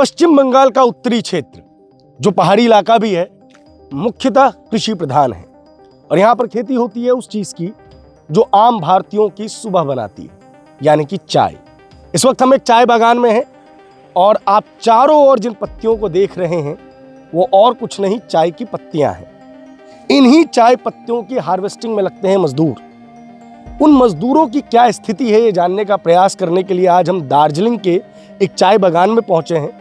पश्चिम बंगाल का उत्तरी क्षेत्र जो पहाड़ी इलाका भी है, मुख्यतः कृषि प्रधान है और यहाँ पर खेती होती है उस चीज की जो आम भारतीयों की सुबह बनाती है, यानी कि चाय। इस वक्त हम एक चाय बागान में हैं और आप चारों ओर जिन पत्तियों को देख रहे हैं वो और कुछ नहीं, चाय की पत्तियां हैं। इन्हीं चाय पत्तियों की हार्वेस्टिंग में लगते हैं मजदूर। उन मजदूरों की क्या स्थिति है ये जानने का प्रयास करने के लिए आज हम दार्जिलिंग के एक चाय बागान में पहुंचे हैं।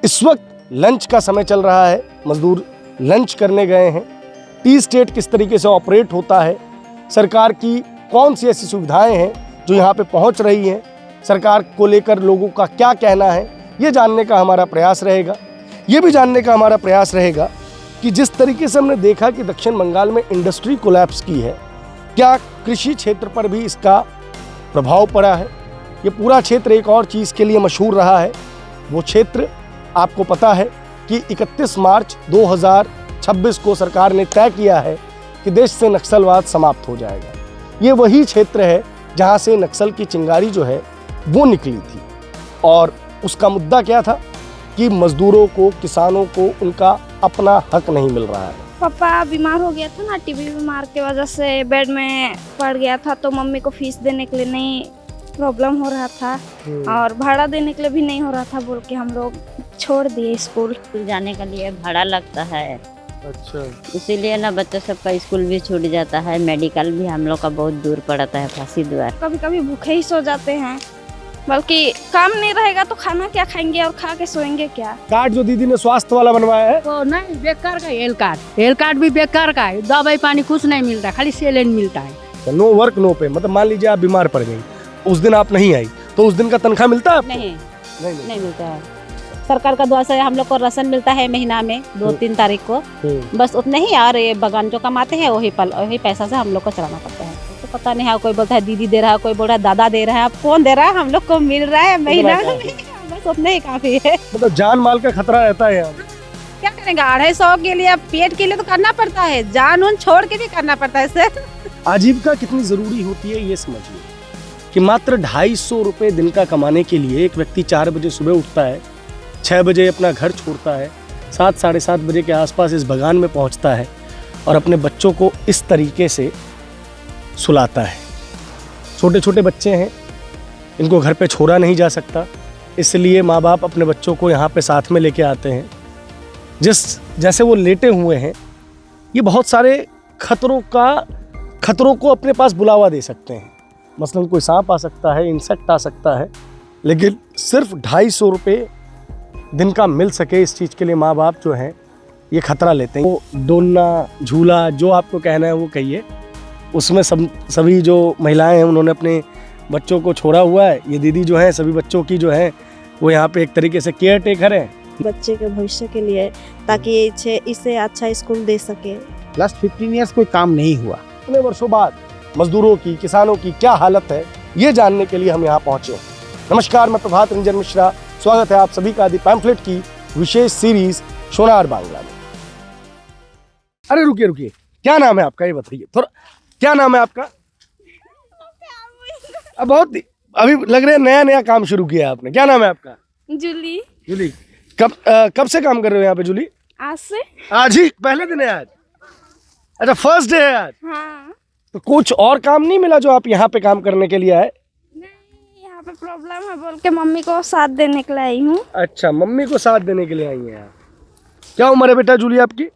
इस वक्त लंच का समय चल रहा है, मजदूर लंच करने गए हैं। टी स्टेट किस तरीके से ऑपरेट होता है, सरकार की कौन सी ऐसी सुविधाएं हैं जो यहाँ पे पहुँच रही हैं, सरकार को लेकर लोगों का क्या कहना है, ये जानने का हमारा प्रयास रहेगा। ये भी जानने का हमारा प्रयास रहेगा कि जिस तरीके से हमने देखा कि दक्षिण बंगाल में इंडस्ट्री कोलैप्स की है, क्या कृषि क्षेत्र पर भी इसका प्रभाव पड़ा है। ये पूरा क्षेत्र एक और चीज़ के लिए मशहूर रहा है। वो क्षेत्र आपको पता है कि 31 मार्च 2026 को सरकार ने तय किया है कि देश से नक्सलवाद समाप्त हो जाएगा। ये वही क्षेत्र है जहाँ से नक्सल की चिंगारी जो है वो निकली थी और उसका मुद्दा क्या था कि मजदूरों को, किसानों को उनका अपना हक नहीं मिल रहा है। पापा बीमार हो गया था ना, टीबी बीमार की वजह से बेड में पड़ गया था, तो मम्मी को फीस देने के लिए नहीं प्रॉब्लम हो रहा था और भाड़ा देने के लिए भी नहीं हो रहा था, बोल के हम लोग छोड़ दिए स्कूल। जाने के लिए भाड़ा लगता है, अच्छा, इसीलिए ना बच्चों सबका स्कूल भी छूट जाता है। मेडिकल भी हम लोग का बहुत दूर पड़ता है, फांसी द्वार। कभी कभी भूखे ही सो जाते हैं, बल्कि काम नहीं रहेगा तो खाना क्या खाएंगे और खा के सोएंगे क्या। कार्ड जो दीदी ने स्वास्थ्य वाला बनवाया है तो नहीं, बेकार का हेल्थ कार्ड भी बेकार का है। दवाई पानी कुछ नहीं मिलता, खाली सैलेड मिलता है। नो वर्क नो पे, मतलब मान लीजिए आप बीमार पड़ गई, उस दिन आप नहीं आई तो उस दिन का तनख्वाह मिलता है आपको? नहीं मिलता है। सरकार का द्वारा से हम लोग को राशन मिलता है महीना में 2-3 तारीख को, बस उतने ही। और ये बगान जो कमाते हैं वही पैसा से हम लोग को चलाना पड़ता है। तो पता नहीं है, कोई बोलता है दीदी दे रहा है, कोई बोल रहा है दादा दे रहा है, अब कौन दे रहा है, हम लोग को मिल रहा है महीना में, बस उतने ही काफी है। मतलब जान माल का खतरा रहता है यहाँ। क्या करेंगे, 250 के लिए, पेट के लिए तो करना पड़ता है, जान उन छोड़ के भी करना पड़ता है सर। आजीविका कितनी जरूरी होती है ये समझिए कि मात्र 250 रुपए दिन का कमाने के लिए एक व्यक्ति 4 बजे सुबह उठता है, 6 बजे अपना घर छोड़ता है, 7 साढ़े 7 बजे के आसपास इस बागान में पहुंचता है और अपने बच्चों को इस तरीके से सुलाता है। छोटे छोटे बच्चे हैं, इनको घर पे छोड़ा नहीं जा सकता, इसलिए माँ बाप अपने बच्चों को यहाँ पे साथ में लेके आते हैं। जैसे वो लेटे हुए हैं, ये बहुत सारे खतरों को अपने पास बुलावा दे सकते हैं। मसलन कोई सांप आ सकता है, इंसेक्ट आ सकता है, लेकिन सिर्फ 250 रुपये दिन का मिल सके, इस चीज़ के लिए माँ बाप जो हैं ये खतरा लेते हैं। वो डोलना, झूला, जो आपको कहना है वो कहिए, उसमें सभी जो महिलाएं हैं उन्होंने अपने बच्चों को छोड़ा हुआ है। ये दीदी जो है सभी बच्चों की जो है वो यहाँ पे एक तरीके से केयर टेकर है बच्चे के भविष्य के लिए, ताकि इसे अच्छा स्कूल दे सके। लास्ट 15 ईयर्स कोई काम नहीं हुआ। इतने वर्षों बाद मजदूरों की, किसानों की क्या हालत है ये जानने के लिए हम यहाँ पहुँचे। नमस्कार, मैं प्रभात रंजन मिश्रा, स्वागत है आप सभी का दी पैम्फलेट की विशेष सीरीज सोनार बांग्ला में। अरे रुकिए, क्या नाम है आपका ये बताइए थोड़ा, क्या नाम है आपका? अब बहुत अभी लग रहा है नया काम शुरू किया आपने। क्या नाम है आपका? जूली। कब से काम कर रहे हो यहाँ पे जूली? आज से। आज ही पहले दिन है आज? अच्छा, फर्स्ट डे है आज। हाँ। तो कुछ और काम नहीं मिला जो आप यहाँ पे काम करने के लिए आए? नहीं, यहाँ पे प्रॉब्लम है बोल के मम्मी को साथ देने के लिए आई हूँ। अच्छा, मम्मी को साथ देने के लिए आई हैं आप। क्या उम्र है बेटा जूली आपकी?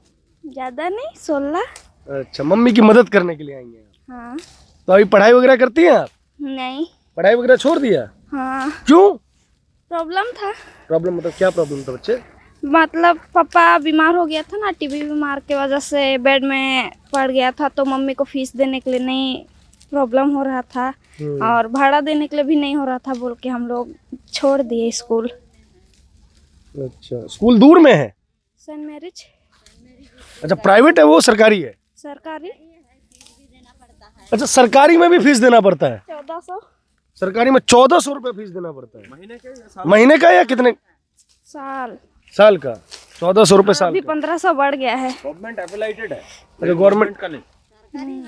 ज्यादा नहीं, 16। अच्छा, मम्मी की मदद करने के लिए आई हैं। हाँ। तो अभी पढ़ाई वगैरह करती हैं आप? नहीं। पढ़ाई वगैरह छोड़ दिया? हाँ। क्यों? प्रॉब्लम था। प्रॉब्लम मतलब क्या प्रॉब्लम था बच्चे? मतलब पापा बीमार हो गया था ना, टीबी बीमार की वजह से बेड में पड़ गया था, तो मम्मी को फीस देने के लिए नहीं प्रॉब्लम हो रहा था और भाड़ा देने के लिए भी नहीं हो रहा था, बोल के हम लोग छोड़ दिए स्कूल। अच्छा, स्कूल दूर में है? Saint marriage. अच्छा, प्राइवेट है वो, सरकारी है? सरकारी। अच्छा, सरकारी में भी फीस देना पड़ता है? 1400। सरकारी में 1400 रुपये फीस देना पड़ता है। महीने का या कितने साल का? 1400 रुपये साल। अभी 1500 बढ़ गया है। गवर्नमेंट एफिलिएटेड है। अच्छा, गवर्नमेंट का नहीं,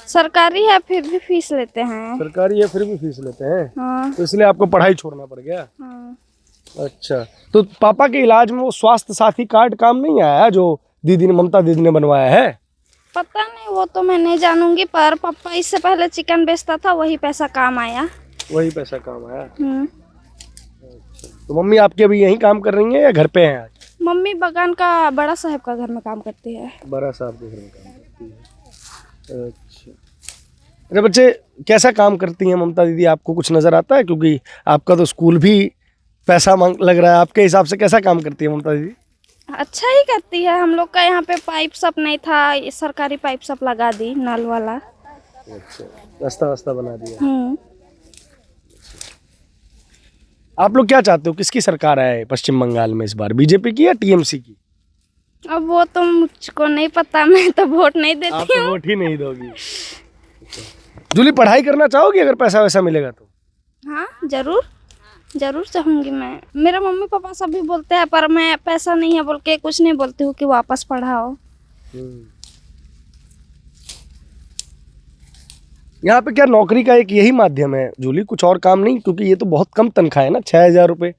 सरकारी है फिर भी फीस लेते हैं। सरकारी है फिर भी फीस लेते हैं। हाँ। तो इसलिए आपको पढ़ाई छोड़ना पड़ गया। हाँ। अच्छा, तो पापा के इलाज में वो स्वास्थ्य साथी कार्ड काम नहीं आया जो दीदी ने, ममता दीदी ने बनवाया है? पता नहीं, वो तो मैं नहीं जानूंगी, पर पापा इससे पहले चिकन बेचता था, वही पैसा काम आया। वही पैसा काम आया। तो मम्मी आपके अभी यहीं काम कर रही हैं या घर पे हैं आज? मम्मी बगान का बड़ा साहब का घर में काम करती है। बड़ा साहब के घर में काम करती है। अच्छा, अरे बच्चे कैसा काम करती हैं ममता दीदी, आपको कुछ नजर आता है? क्योंकि आपका तो स्कूल भी पैसा मांग लग रहा है, आपके हिसाब से कैसा काम करती है ममता दीदी? अच्छा ही करती है। हम लोग का यहाँ पे पाइप सब नहीं था, सरकारी पाइप सब लगा दी, नल वाला। अच्छा, रास्ता वास्ता बना दिया। हम्म। आप लोग क्या चाहते हो, किसकी सरकार आए पश्चिम बंगाल में इस बार, बीजेपी की या टीएमसी की? अब वो तो मुझको नहीं पता, मैं तो वोट नहीं आप देती तो हूँ। वोट ही नहीं दोगी। जूली, पढ़ाई करना चाहोगी अगर पैसा वैसा मिलेगा तो? हाँ जरूर, जरूर चाहूंगी मैं। मेरा मम्मी पापा सब भी बोलते हैं, पर मैं पैसा नहीं है बोल के कुछ नहीं बोलती हूँ कि वापस पढ़ाओ। यहाँ पे क्या नौकरी का एक यही माध्यम है जूली, कुछ और काम नहीं? क्योंकि ये तो बहुत कम तनख्वाह है ना, 6,000 रुपये,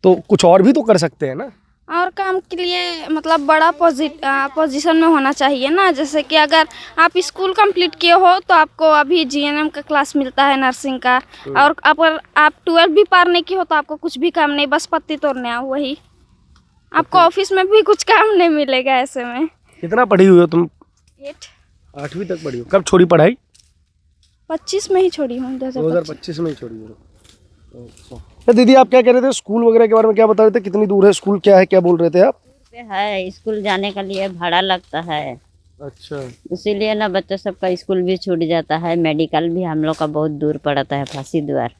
तो कुछ और भी तो कर सकते हैं ना। और काम के लिए मतलब बड़ा पोजीशन में होना चाहिए ना। जैसे कि अगर आप स्कूल कंप्लीट किए हो तो आपको अभी जीएनएम का क्लास मिलता है, नर्सिंग का। और अगर आप 12 भी पार नहीं किए हो तो आपको कुछ भी काम नहीं, बस पत्ती तोड़ने आओ, वही आपको ऑफिस में भी कुछ काम नहीं मिलेगा ऐसे में। कितना पढ़ी हुई हो तुम? 8वीं तक पढ़ी हो। कब छोड़ी पढ़ाई? 25 में ही छोड़ी हूँ, 2025। 2025 में ही छोड़ी हो। अच्छा, तो दीदी आप क्या कह रहे थे, स्कूल वगैरह के बारे में क्या बता रहे थे? कितनी दूर है स्कूल, क्या है, क्या बोल रहे थे आप? है स्कूल जाने के लिए भाड़ा लगता है, अच्छा, इसीलिए ना बच्चा सबका स्कूल भी छूट जाता है। मेडिकल भी हम लोग का बहुत दूर पड़ता है, फांसी द्वार।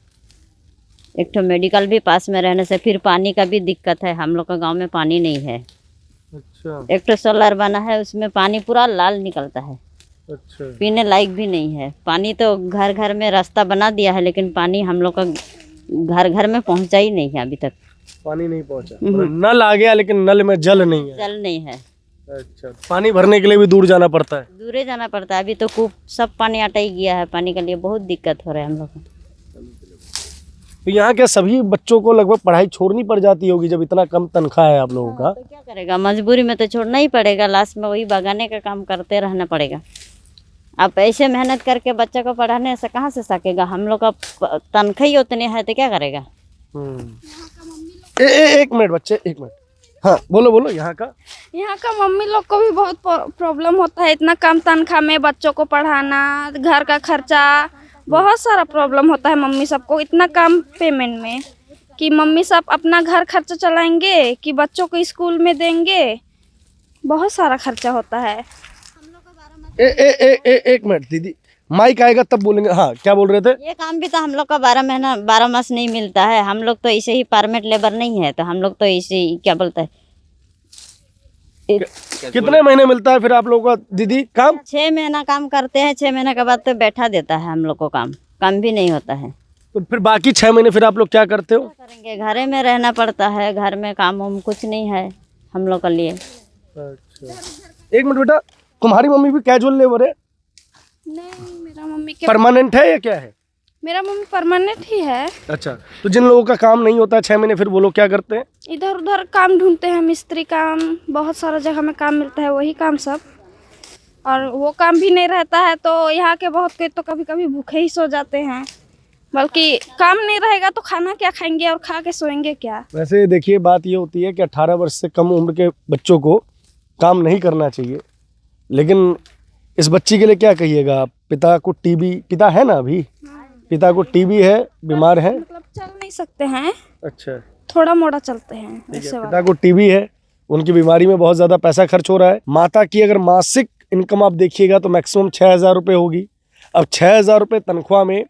एक तो मेडिकल भी पास में रहने से फिर पानी का भी दिक्कत है, हम लोग का गांव में पानी नहीं है। अच्छा, एक तो सोलर बना है, उसमें पानी पूरा लाल निकलता है, अच्छा, पीने लायक भी नहीं है। पानी तो घर घर में रास्ता बना दिया है, लेकिन पानी हम लोग का घर घर में पहुंचा ही नहीं है अभी तक। पानी नहीं पहुंचा, नल आ गया लेकिन नल में जल नहीं है। जल नहीं है। अच्छा, पानी भरने के लिए भी दूर जाना पड़ता है? दूरे जाना पड़ता है, अभी तो कूप सब पानी अट ही गया है, पानी के लिए बहुत दिक्कत हो रहा है हम लोग को। तो यहाँ क्या सभी बच्चों को लगभग पढ़ाई छोड़नी पड़ जाती होगी जब इतना कम तनख्वाह है आप लोगों का? तो क्या करेगा, मजबूरी में तो छोड़ना ही पड़ेगा, लास्ट में वही बगाने का काम करते रहना पड़ेगा। आप ऐसे मेहनत करके बच्चे को पढ़ाने से कहाँ से सकेगा, हम लोग का तनख्वाह ही उतने है तो क्या करेगा। एक मिनट बच्चे, एक मिनट। हाँ बोलो बोलो। यहाँ का मम्मी लोग को भी बहुत प्रॉब्लम होता है, इतना कम तनख्वाह में बच्चों को पढ़ाना, घर का खर्चा, बहुत सारा प्रॉब्लम होता है मम्मी सबको इतना कम पेमेंट में, कि मम्मी सब अपना घर खर्चा चलाएंगे कि बच्चों को स्कूल में देंगे, बहुत सारा खर्चा होता है। एक मिनट दीदी, माइक आएगा तब बोलेंगे। हाँ क्या बोल रहे थे? ये काम भी तो हम लोग का 12 मास नहीं मिलता है, हम लोग तो ऐसे ही परमिट लेबर नहीं है, तो हम लोग तो ऐसे ही क्या बोलते हैं। कितने महीने मिलता है फिर आप लोगों का दीदी काम? 6 महीना काम करते हैं, 6 महीने के बाद तो बैठा देता है हम लोग को, काम भी नहीं होता है। तो फिर बाकी 6 महीने फिर आप लोग क्या करते हो? क्या करेंगे, घरे में रहना पड़ता है, घर में काम वाम कुछ नहीं है हम लोग के लिए। अच्छा, एक मिनट बेटा, तुम्हारी मम्मी भी कैजुअल लेबर है? नहीं, मेरा मम्मी के परमानेंट है या क्या है? मेरा मम्मी परमानेंट ही है। अच्छा, तो जिन लोगों का काम नहीं होता 6 महीने फिर वो लोग क्या करते हैं? इधर उधर काम ढूंढते हैं, मिस्त्री काम, बहुत सारा जगह में काम मिलता है, वही काम सब। और वो काम भी नहीं रहता है तो यहाँ के बहुत के तो कभी कभी भूखे ही सो जाते हैं, बल्कि काम नहीं रहेगा तो खाना क्या खाएंगे और खा के सोएंगे क्या। वैसे देखिए बात ये होती है कि 18 वर्ष से कम उम्र के बच्चों को काम नहीं करना चाहिए, लेकिन इस बच्ची के लिए क्या कहिएगा आप? पिता को टीबी, पिता है ना अभी? पिता को टीबी है, बीमार है, मतलब चल नहीं सकते हैं, अच्छा थोड़ा मोड़ा चलते हैं। ठीक है। पिता को टीबी है, उनकी बीमारी में बहुत ज़्यादा पैसा खर्च हो रहा है। माता की अगर मासिक इनकम आप देखिएगा तो मैक्सिमम 6,000 रुपये होगी। अब 6,000 रुपये तनख्वाह में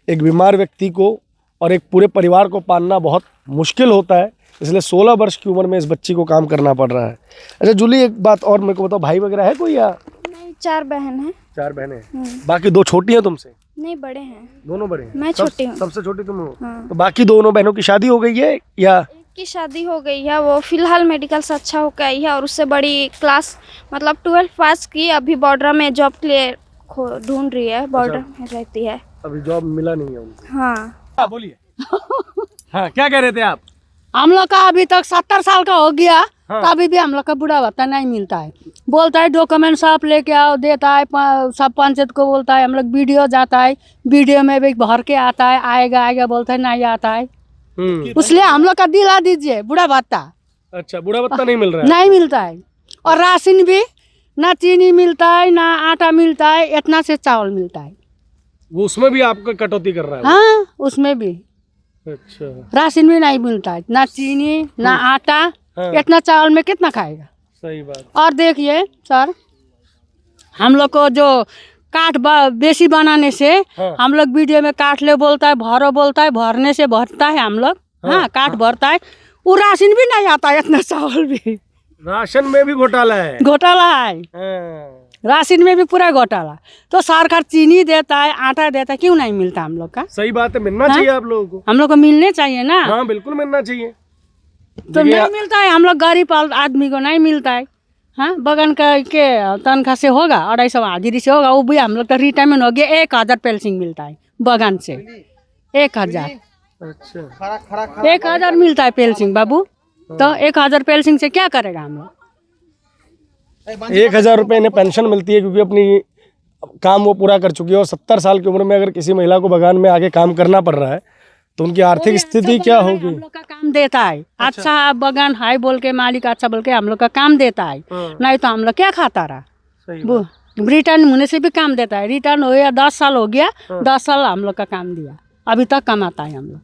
एक बीमार व्यक्ति को और एक पूरे परिवार को पालना बहुत मुश्किल होता है, इसलिए 16 वर्ष की उम्र में इस बच्ची को काम करना पड़ रहा है। अच्छा जूली, एक बात और मेरे को बताओ, भाई वगैरह है कोई या? नहीं, 4 बहन हैं। 4 बहनें हैं, बाकी 2 छोटी हैं तुमसे? नहीं, बड़े हैं। दोनों बड़े हैं? मैं छोटी हूँ। सबसे छोटी तुम हो? हाँ। तो बाकी दोनों बहनों की शादी हो गई है या? एक की शादी हो गई है, वो फिलहाल मेडिकल से अच्छा होकर आई है, और उससे बड़ी क्लास मतलब 12 पास की, अभी बॉर्डर में जॉब के लिए ढूंढ रही है, बॉर्डर में रहती है। अभी जॉब मिला नहीं है उनको? हाँ बोलिए। हाँ क्या कह रहे थे आप? हम लोग का अभी तक 70 साल का हो गया, हाँ। तो अभी भी हम लोग का बुढ़ा भत्ता नहीं मिलता है। बोलता है डॉक्यूमेंट सब लेके आओ, देता है सब पंचायत को बोलता है, हम लोग वीडियो जाता है, वीडियो में भी भर के आता है, आएगा बोलता है नहीं आता है। इसलिए हम लोग का दिला दीजिए बुढ़ा भत्ता। अच्छा, बुढ़ा भत्ता नहीं मिल रहा है? नहीं मिलता है। और राशन भी ना चीनी मिलता है ना आटा मिलता है, इतना से चावल मिलता है। वो उसमें भी आपका कटौती कर रहा है? हाँ, उसमें भी अच्छा। राशन भी नहीं मिलता है, ना चीनी ना आटा। हाँ। इतना चावल में कितना खाएगा? सही बात। और देखिए सर, हम लोग को जो काट बेसी बनाने से हाँ। हम लोग वीडियो में काट ले बोलता है, भरो बोलता है, भरने से भरता है हम लोग। हाँ, काट भरता है, वो राशन भी नहीं आता है, इतना चावल भी। राशन में भी घोटाला है? घोटाला है, हाँ। राशन में भी पूरा घोटाला। तो सरकार चीनी देता है, आटा देता है, क्यों नहीं मिलता हम लोग का? सही बात है, मिलना चाहिए आप लोगों को। हम लोग को मिलने चाहिए ना। हाँ, बिल्कुल मिलना चाहिए। तो नहीं मिलता है, हम लोग गरीब आदमी को नहीं मिलता है। हाँ, बगन का के तनख्वाह से होगा, 250 हाजिरी से होगा, वो भी हम लोग का रिटायरमेंट हो गया, 1000 पेंशन मिलता है बगान से। 1000। अच्छा। 1000 मिलता है पेंशन बाबू। तो 1000 पेंशन से क्या करेगा हम लोग? 1000 रुपये इन्हें पेंशन मिलती है क्योंकि अपनी काम वो पूरा कर चुकी है। और 70 साल की उम्र में अगर किसी महिला को बगान में आगे काम करना पड़ रहा है तो उनकी आर्थिक स्थिति क्या होगी? हम लोग का काम देता है, अच्छा बगान हाई बोल के, मालिक अच्छा बोल के हम लोग का काम देता है। नहीं तो हम लोग क्या खाता रहा। रिटर्न होने से भी काम देता है। रिटर्न हो गया 10 साल हो गया, 10 साल हम लोग का काम दिया, अभी तक कमाता है हम लोग।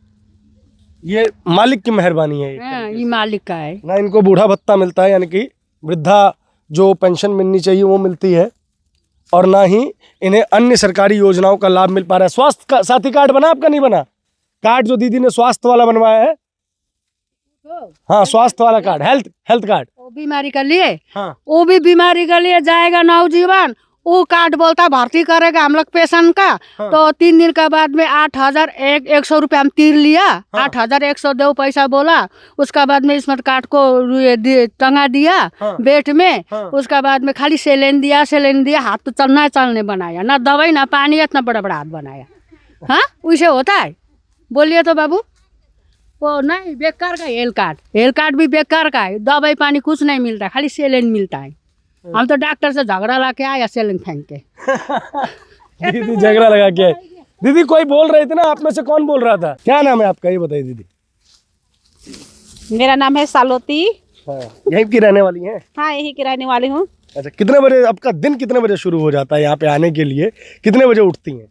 ये मालिक की मेहरबानी है हाँ, ये मालिक का है। ना। इनको बूढ़ा भत्ता मिलता है, यानी कि वृद्धा जो पेंशन मिलनी चाहिए वो मिलती है, और ना ही इन्हें अन्य सरकारी योजनाओं का लाभ मिल पा रहा है। स्वास्थ्य का साथी कार्ड बना आपका? नहीं बना। कार्ड जो दीदी ने स्वास्थ्य वाला बनवाया है, हाँ, स्वास्थ्य वाला कार्ड, हेल्थ कार्ड। वो बीमारी के लिए, हाँ। वो भी बीमारी के लिए जाएगा नवजीवन, वो कार्ड बोलता भर्ती करेगा हम लोग पेशेंट का। हाँ। तो 3 दिन के बाद में 8100 रुपया हम तीर लिया। 8100 दो पैसा बोला। उसका बाद में स्मार्ट कार्ड को टंगा दिया बेट में। उसका बाद में खाली सेलेन दिया, हाथ तो चलने बनाया, ना दवाई ना पानी, इतना बड़ा बड़ा हाथ बनाया। हाँ, वैसे होता है? बोलिए तो बाबू। वो नहीं, बेकार का हेल्थ कार्ड भी बेकार का है। दवाई पानी कुछ नहीं मिलता है, खाली सेलेन मिलता है। हम तो डॉक्टर से झगड़ा ला के आया सेलेन फेंक के। दीदी झगड़ा लगा के? दीदी कोई बोल रहे थे ना, आप में से कौन बोल रहा था? क्या नाम है आपका, ये बताइए दीदी। मेरा नाम है सालोती। हाँ, यहीं की रहने वाली हैं? हाँ, यही की रहने वाली हूँ। अच्छा, कितने बजे आपका दिन कितने बजे शुरू हो जाता है यहाँ पे आने के लिए? कितने बजे उठती हैं?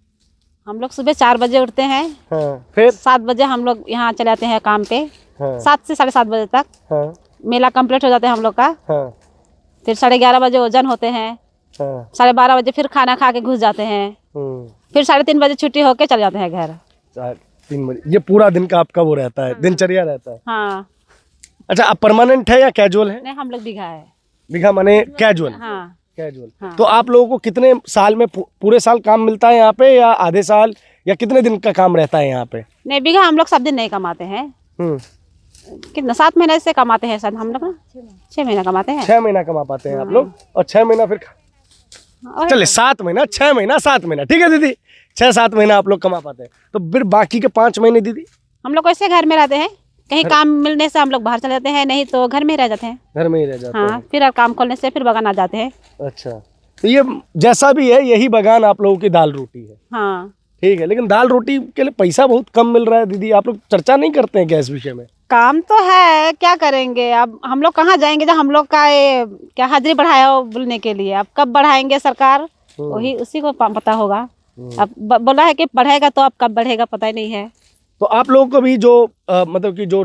हम लोग सुबह 4 बजे उठते हैं। हाँ, फिर 7 बजे हम लोग यहाँ चले जाते हैं काम पे। हाँ। 7 से 7:30 बजे तक हाँ। मेला कंप्लीट हो जाता है हम लोग का। हाँ। फिर 11:30 बजे ओजन होते हैं। हाँ। 12:30 बजे फिर खाना खा के घुस जाते हैं। फिर 3:30 बजे छुट्टी होके चले जाते हैं घर। 3 बजे? ये पूरा दिन का आपका वो रहता है, दिनचर्या रहता है? हाँ। अच्छा, आप परमानेंट है या कैजुअल है? नहीं, हम लोग बीघा है। बीघा माने कैजुअल? हाँ, कैजुअल। हाँ। तो आप लोगों को कितने साल में पूरे साल काम मिलता है यहाँ पे, या आधे साल, या कितने दिन का काम रहता है यहाँ पे? नहीं, बीघा हम लोग सब दिन नहीं कमाते हैं। कितना 7 महीने से कमाते हैं शायद हम लोग ना। 6 महीना कमाते हैं। 6 महीना कमा पाते हैं आप लोग, और 6 महीना फिर और चले 7 महीना, 6 महीना, 7 महीना, ठीक है दीदी, 6-7 महीना आप लोग कमा पाते हैं। तो फिर बाकी के 5 महीने दीदी? हम लोग ऐसे घर में रहते हैं, कहीं काम मिलने से हम लोग बाहर चले जाते हैं, नहीं तो घर में रह जाते हैं। घर में ही रह जाते हाँ, फिर काम खोलने से फिर बगान आ जाते हैं। अच्छा, तो ये जैसा भी है, यही बगान आप लोगों की दाल रोटी है? हाँ, ठीक है, लेकिन दाल रोटी के लिए पैसा बहुत कम मिल रहा है दीदी, आप लोग चर्चा नहीं करते हैं क्या इस विषय में? काम तो है, क्या करेंगे अब, हम लोग कहाँ जाएंगे जब हम लोग का ये क्या हाजिरी बढ़ाया हो बोलने के लिए। अब कब बढ़ाएंगे सरकार, वही उसी को पता होगा। अब बोला है कि बढ़ेगा, तो अब कब बढ़ेगा पता ही नहीं है। तो आप लोगों को भी जो मतलब कि जो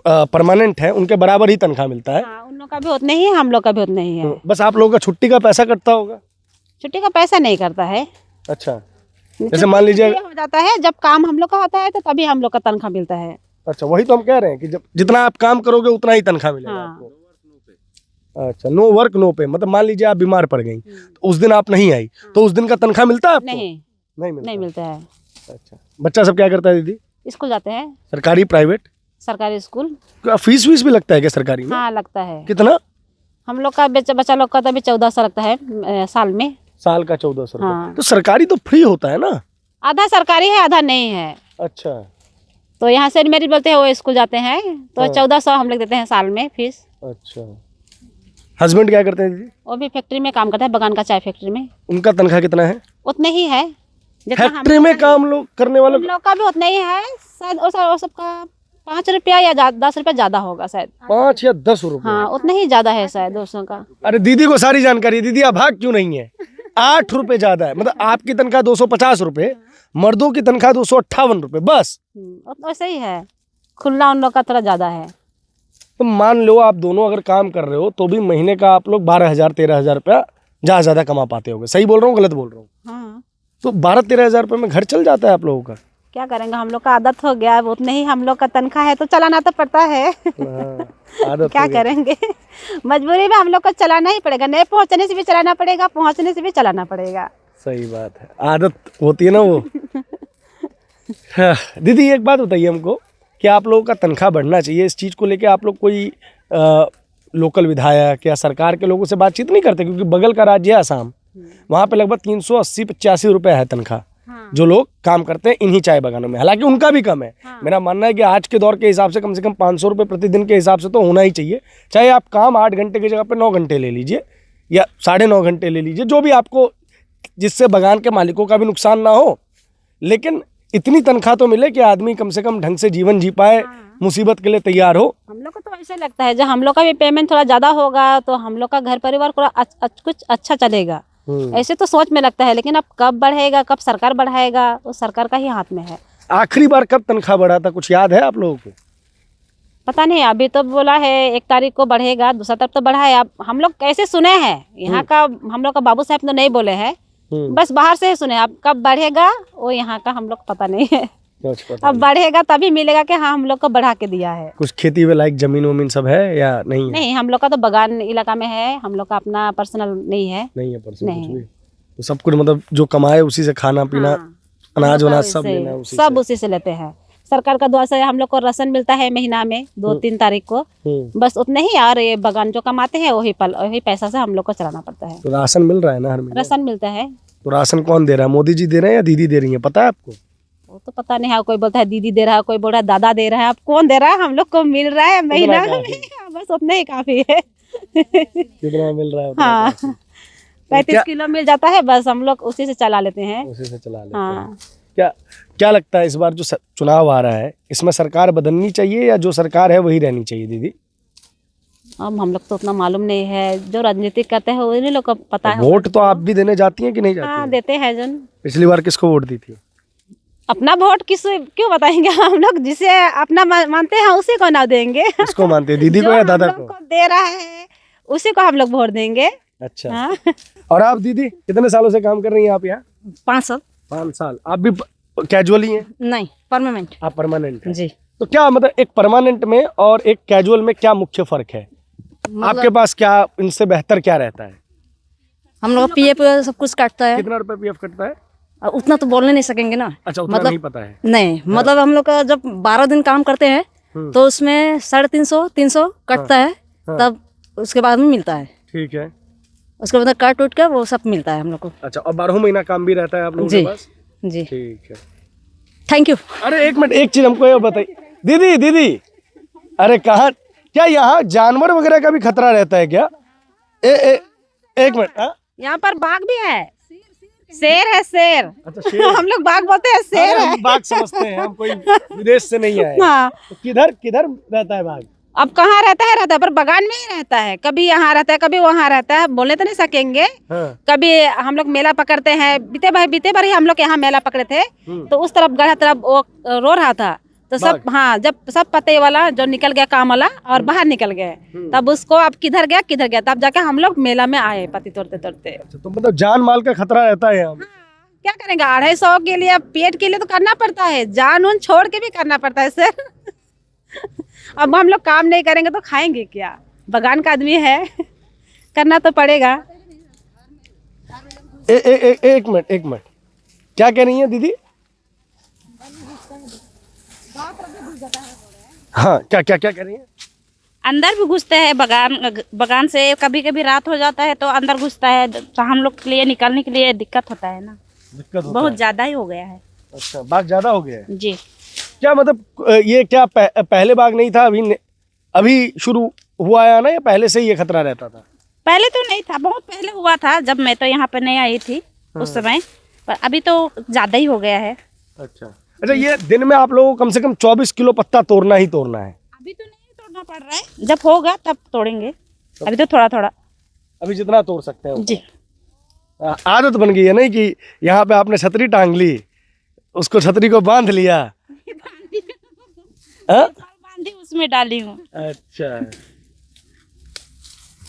परमानेंट है उनके बराबर ही तनख्वाह मिलता है? हाँ, उन लोग का भी उतना ही है, हम लोग का भी उतना ही है। बस आप लोगों का छुट्टी का पैसा कटता होगा? छुट्टी का पैसा नहीं करता है। अच्छा, जैसे मान लीजिए हो जाता है जब काम हम लोग का होता है तो तभी हम लोग का तनख्वाह मिलता है। अच्छा, वही तो हम कह रहे हैं कि जब जितना आप काम करोगे उतना ही तनख्वाह मिलेगा आपको। अच्छा, नो वर्क नो पे, मतलब मान लीजिए आप बीमार पड़ गई तो उस दिन आप नहीं आई, तो उस दिन का तनख्वाह मिलता है आपको? नहीं मिलता है। अच्छा, बच्चा सब क्या करता है दीदी? स्कूल जाते हैं। सरकारी प्राइवेट? सरकारी स्कूल। फीस वीस भी लगता है क्या सरकारी में? हाँ, लगता है। कितना? हम लोग का बच्चा लोग का तो अभी 1400 लगता है साल में। साल का 1400 रुपये? हाँ। तो सरकारी तो फ्री होता है ना? आधा सरकारी है, आधा नहीं है। अच्छा, तो यहाँ से मेरी बोलते हैं वो स्कूल जाते हैं तो हाँ। 1400 हम लोग देते हैं साल में फीस। अच्छा, हस्बैंड क्या करते हैं दीदी? वो भी फैक्ट्री में काम करता है, बगान का चाय फैक्ट्री में। उनका तनख्वाह कितना है? उतने ही है जितना हम फैक्ट्री लोग में का काम लोग करने वालों उन लोग का भी उतना ही है शायद। और सबका 5 रुपया या 10 रुपया ज्यादा होगा शायद। 5 या 10 रुपए? हाँ उतना ही ज्यादा है शायद दोस्तों का। अरे दीदी को सारी जानकारी है। दीदी आप भाग क्यों नहीं है? 8 रुपए ज्यादा है, मतलब आपकी तनख्वाह 250 रुपए, मर्दों की तनख्वाह 258 रुपए बस। वैसे ही है, खुला उन लोग का थोड़ा ज्यादा है। तो मान लो आप दोनों अगर काम कर रहे हो तो भी महीने का आप लोग 12,000-13,000 रुपया ज्यादा कमा पाते होगे। सही बोल रहा हूँ, गलत बोल रहा हूँ? हाँ तो 12-13,000 रुपये में घर चल जाता है आप लोगों का? क्या करेंगे, हम लोग का आदत हो गया है, उतने ही हम लोग का तनख्वाह है तो चलाना तो पड़ता है। हाँ, आदत क्या हो गई। करेंगे, मजबूरी में हम लोग को चलाना ही पड़ेगा। नहीं पहुंचने से भी चलाना पड़ेगा, पहुंचने से भी चलाना पड़ेगा। सही बात है, आदत होती है ना वो। हाँ, दीदी एक बात बताइए हमको कि आप लोगों का तनख्वाह बढ़ना चाहिए, इस चीज़ को लेके आप लोग कोई लोकल विधायक या सरकार के लोगों से बातचीत नहीं करते? क्योंकि बगल का राज्य है असम, वहाँ पे लगभग 380-85 रुपये है तनख्वाह। हाँ। जो लोग काम करते हैं इन्हीं चाय बागानों में, हालांकि उनका भी कम है। हाँ। मेरा मानना है कि आज के दौर के हिसाब से कम 500 रुपये प्रतिदिन के हिसाब से तो होना ही चाहिए। चाहे आप काम 8 घंटे की जगह पे 9 घंटे ले लीजिए या 9.5 घंटे ले लीजिए, जो भी आपको, जिससे बागान के मालिकों का भी नुकसान ना हो, लेकिन इतनी तनख्वाह तो मिले कि आदमी कम से कम ढंग से जीवन जी पाए, मुसीबत के लिए तैयार हो। हम लोग को तो ऐसे लगता है जब हम लोग का भी पेमेंट थोड़ा ज्यादा होगा तो हम लोग का घर परिवार थोड़ा कुछ अच्छा चलेगा, ऐसे तो सोच में लगता है। लेकिन अब कब बढ़ेगा, कब सरकार बढ़ाएगा, वो सरकार का ही हाथ में है। आखिरी बार कब तनख्वाह बढ़ा था, कुछ याद है आप लोगों को? पता नहीं, अभी तो बोला है 1 तारीख को बढ़ेगा, दूसरा तरफ तो बढ़ा है। अब हम लोग कैसे सुने हैं, यहाँ का हम लोग का बाबू साहब तो नहीं बोले हैं, बस बाहर से ही सुने। अब कब बढ़ेगा वो यहाँ का हम लोग पता नहीं है। अब बढ़ेगा तभी मिलेगा कि हाँ हम लोग को बढ़ा के दिया है। कुछ खेती वे लायक जमीन वमीन सब है या नहीं है? नहीं, हम लोग का तो बगान इलाका में है, हम लोग का अपना पर्सनल नहीं है। नहीं है पर्सनल कुछ नहीं। भी? तो सब कुछ मतलब जो कमाए उसी से खाना पीना, हाँ, अनाज हम लोग का वनाज सब उसी- लेना उसी सब से। उसी से लेते हैं। सरकार का दुआ से हम लोग को राशन मिलता है महीना में 2-3 तारीख को, बस उतने ही। और ये बगान जो कमाते हैं वही पैसा से हम लोग को चलाना पड़ता है। तो राशन मिल रहा है ना हर महीने? राशन मिलता है। तो राशन कौन दे रहा है, मोदी जी दे रहे हैं या दीदी दे रही है, पता है आपको? वो तो पता नहीं है, कोई बोलता है दीदी दे रहा है, कोई बोल रहा है दादा दे रहा है। अब कौन दे रहा है, हम लोग को मिल रहा है महीना में, बस उतने ही काफी है। कितना मिल रहा है उतना हाँ, काफी। 35 किलो मिल जाता है, बस हम लोग उसी से चला लेते हैं। उसी से चला लेते हैं। हाँ, क्या लगता है इस बार जो चुनाव आ रहा है, इसमें सरकार बदलनी चाहिए या जो सरकार है वही रहनी चाहिए दीदी? अब हम लोग तो उतना मालूम नहीं है, जो राजनीतिक करते हैं उन्हीं लोग को पता है। वोट तो आप भी देने जाती हैं कि नहीं जाती हाँ हैं? देते हैं जन। पिछली बार किसको वोट दी थी? अपना वोट किस क्यों बताएंगे, हम लोग जिसे अपना मानते हैं उसी को ना देंगे। किसको मानते हैं, दीदी को या दादा हम लोग को? को दे रहा है उसी को हम लोग वोट देंगे। अच्छा। हाँ। और आप दीदी कितने सालों से काम कर रही हैं आप यहाँ? 5 साल 5 साल। आप भी कैजुअली हैं? नहीं, परमानेंट आप परमानेंट हैं? जी। तो क्या मतलब एक परमानेंट में और एक कैजुअल में क्या मुख्य फर्क है? आपके पास क्या इनसे बेहतर क्या रहता है? हम लोग पीएफ सब कुछ काटता है, कितना रुपए पीएफ कटता है? उतना तो बोलने नहीं सकेंगे ना। अच्छा, उतना मतलब नहीं पता है। नहीं, मतलब हम लोग का जब 12 दिन काम करते हैं तो उसमें 350-300 कटता है, तब उसके बाद में मिलता है। ठीक है। उसके बाद काट उठ के वो सब मिलता है हम लोग को। अच्छा, और 12 महीना काम भी रहता है आप लोगों जी। के पास? जी, ठीक है। Thank you. अरे एक मिनट, एक चीज हमको ये बताइए दीदी, अरे कहाँ, क्या यहाँ जानवर वगैरह का भी खतरा रहता है क्या? एक मिनट। हाँ? यहाँ पर बाघ भी है, शेर है, शेर। अच्छा, शेर। हम लोग बाघ बोलते हैं, शेर अरे है। हम बाघ समझते हैं, हम कोई विदेश से नहीं आए। हाँ। तो किधर रहता है बाघ? अब कहाँ रहता है पर बगान में ही रहता है। कभी यहाँ रहता है, कभी वहाँ रहता है, बोलने तो नहीं सकेंगे। हाँ। कभी हम लोग मेला पकड़ते हैं, बीते बार ही हम लोग यहाँ मेला पकड़े थे, तो उस तरफ गढ़ा तरफ वो रो रहा था, तो सब, हाँ, जब सब पते वाला जो निकल गया काम वाला और बाहर निकल गए, तब उसको अब किधर गया तब जाके हम लोग मेला में आए पति तोड़ते। अच्छा, तो मतलब जान माल का खतरा रहता है यहाँ? क्या करेंगे, 250 के लिए, पेट के लिए तो करना पड़ता है, जान उन छोड़ के भी करना पड़ता है सर। अब हम लोग काम नहीं करेंगे तो खाएंगे क्या, बगान का आदमी है, करना तो पड़ेगा। एक मिनट, क्या कह रही है दीदी? हाँ, क्या कह रही है? अंदर भी घुसते हैं बगान से, कभी कभी रात हो जाता है तो अंदर घुसता है, तो हम लोग के लिए निकलने के लिए दिक्कत होता है ना, दिक्कत होता बहुत है? ज्यादा ही हो गया है। अच्छा, बाघ ज्यादा हो गया है? जी। क्या मतलब ये क्या पहले बाग नहीं था, अभी शुरू हुआ है ना, या पहले से ही ये खतरा रहता था? पहले तो नहीं था, बहुत पहले हुआ था जब मैं तो यहाँ पे नहीं आई थी उस समय, पर अभी तो ज़्यादा ही हो गया है। अच्छा, ये दिन में आप लोगों को कम से कम 24 किलो पत्ता तोड़ना ही तोड़ना है? अभी तो नहीं तोड़ना पड़ रहा है, जब होगा तब तोड़ेंगे, अभी तो थोड़ा थोड़ा। अभी जितना तोड़ सकते हैं जी। आदत बन गई है नहीं कि यहाँ पे आपने छतरी टांग ली, उसको छतरी को बांध लिया। बांधी उसमें डाली हूँ। अच्छा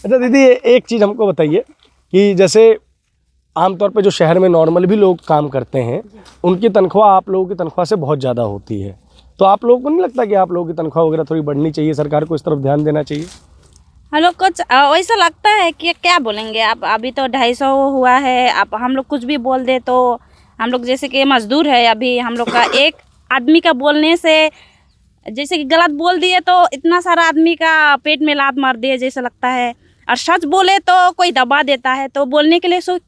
दीदी, एक चीज़ हमको बताइए कि जैसे आमतौर पे जो शहर में नॉर्मल भी लोग काम करते हैं, उनकी तनख्वाह आप लोगों की तनख्वाह से बहुत ज़्यादा होती है, तो आप लोगों को नहीं लगता कि आप लोगों की तनख्वाह वगैरह थोड़ी बढ़नी चाहिए, सरकार को इस तरफ ध्यान देना चाहिए? हम लोग को ऐसा लगता है कि क्या बोलेंगे आप, अभी तो 250 हुआ है, आप हम लोग कुछ भी बोल दे तो हम लोग जैसे कि मजदूर है, अभी हम लोग का एक आदमी का बोलने से जैसे कि गलत बोल दिए तो इतना सारा आदमी का पेट में लात मार दिए जैसा लगता है, और सच बोले तो कोई दबा देता है, तो बोलने के लिए सो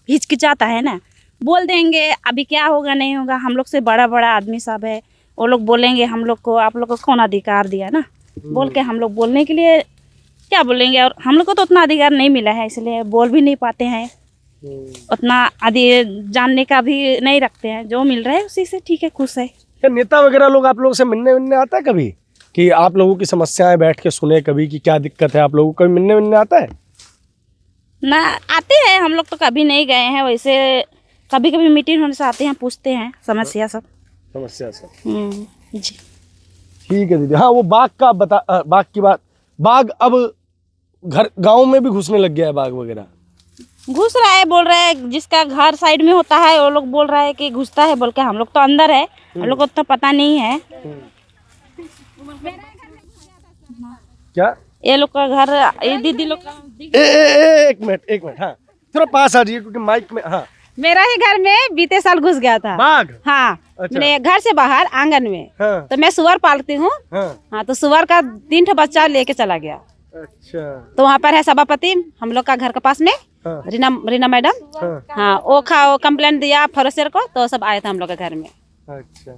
हिचकिचाता है ना, बोल देंगे अभी क्या होगा नहीं होगा, हम लोग से बड़ा बड़ा आदमी सब है, वो लोग बोलेंगे हम लोग को, आप लोग को कौन अधिकार दिया ना, बोल के हम लोग बोलने के लिए क्या बोलेंगे, और हम लोग को तो उतना अधिकार नहीं मिला है, इसलिए बोल भी नहीं पाते हैं, उतना आदि जानने का भी नहीं रखते हैं, जो मिल रहा है उसी से ठीक है, खुश है। क्या नेता वगैरह लोग आप लोगों से मिलने आता है कभी, कि आप लोगों की समस्याएं बैठ के सुने कभी कि क्या दिक्कत है, आप लोगों को कभी मिलने आता है? ना आते हैं, हम लोग तो कभी नहीं गए हैं, वैसे कभी कभी मीटिंग होने से आते हैं, पूछते हैं समस्या सब। जी ठीक है दीदी। हाँ, वो बाघ का बाघ की बात, बाघ अब घर गांव में भी घुसने लग गया है, बाघ वगैरह घुस रहा है, बोल रहा है जिसका घर साइड में होता है वो लोग बोल रहा है कि घुसता है बोल के, हम लोग तो अंदर है, हम लोग को तो पता नहीं है। क्या ये लोग का घर, ये दीदी लोग का एक मिनट, हाँ थोड़ा पास आ जाइए क्योंकि माइक में। हाँ, मेरा ही घर में बीते साल घुस गया था बाघ। हाँ, अच्छा। मैंने घर से बाहर आंगन में। हाँ। तो मैं सुअर पालती हूँ। हाँ, तो सुअर का 3 बच्चा लेके चला गया। अच्छा। तो वहाँ पर है सभापति हम लोग का घर के पास में। हाँ। रीना मैडम। हाँ, वो कंप्लेंट दिया फरोशर को, तो सब आए थे हम लोग के घर में। अच्छा,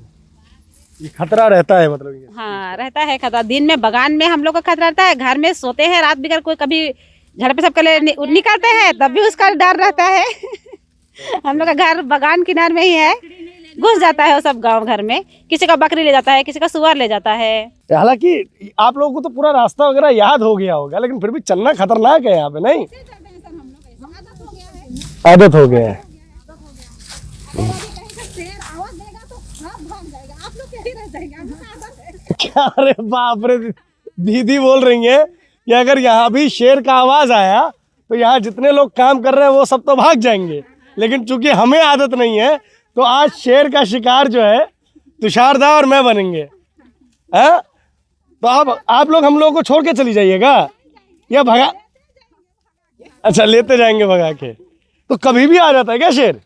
ये खतरा रहता है मतलब ये? हाँ, रहता है खतरा, दिन में बगान में हम लोग का खतरा रहता है, घर में सोते हैं, रात बिगर कोई कभी घर पे सबके लिए निकलते हैं तब भी उसका डर रहता है। हम लोग का घर बगान किनारे में ही है, घुस जाता है वो सब गांव घर में, किसी का बकरी ले जाता है, किसी का सुअर ले जाता है। हालांकि आप लोगों को तो पूरा रास्ता वगैरह याद हो गया होगा, लेकिन फिर भी चलना खतरनाक है यहाँ पे, नहीं? आदत हो गया है। क्या, अरे बाप रे, दीदी बोल रही है कि अगर यहाँ भी शेर का आवाज आया तो यहाँ जितने लोग काम कर रहे हैं वो सब तो भाग जाएंगे, लेकिन चूंकि हमें आदत नहीं है तो आज शेर का शिकार जो है तुषारदा और मैं बनेंगे। हैं? तो आप लोग हम लोगों को छोड़ के चली जाइएगा या भगा? अच्छा, लेते जाएंगे भगा के। तो कभी भी आ जाता है क्या शेर?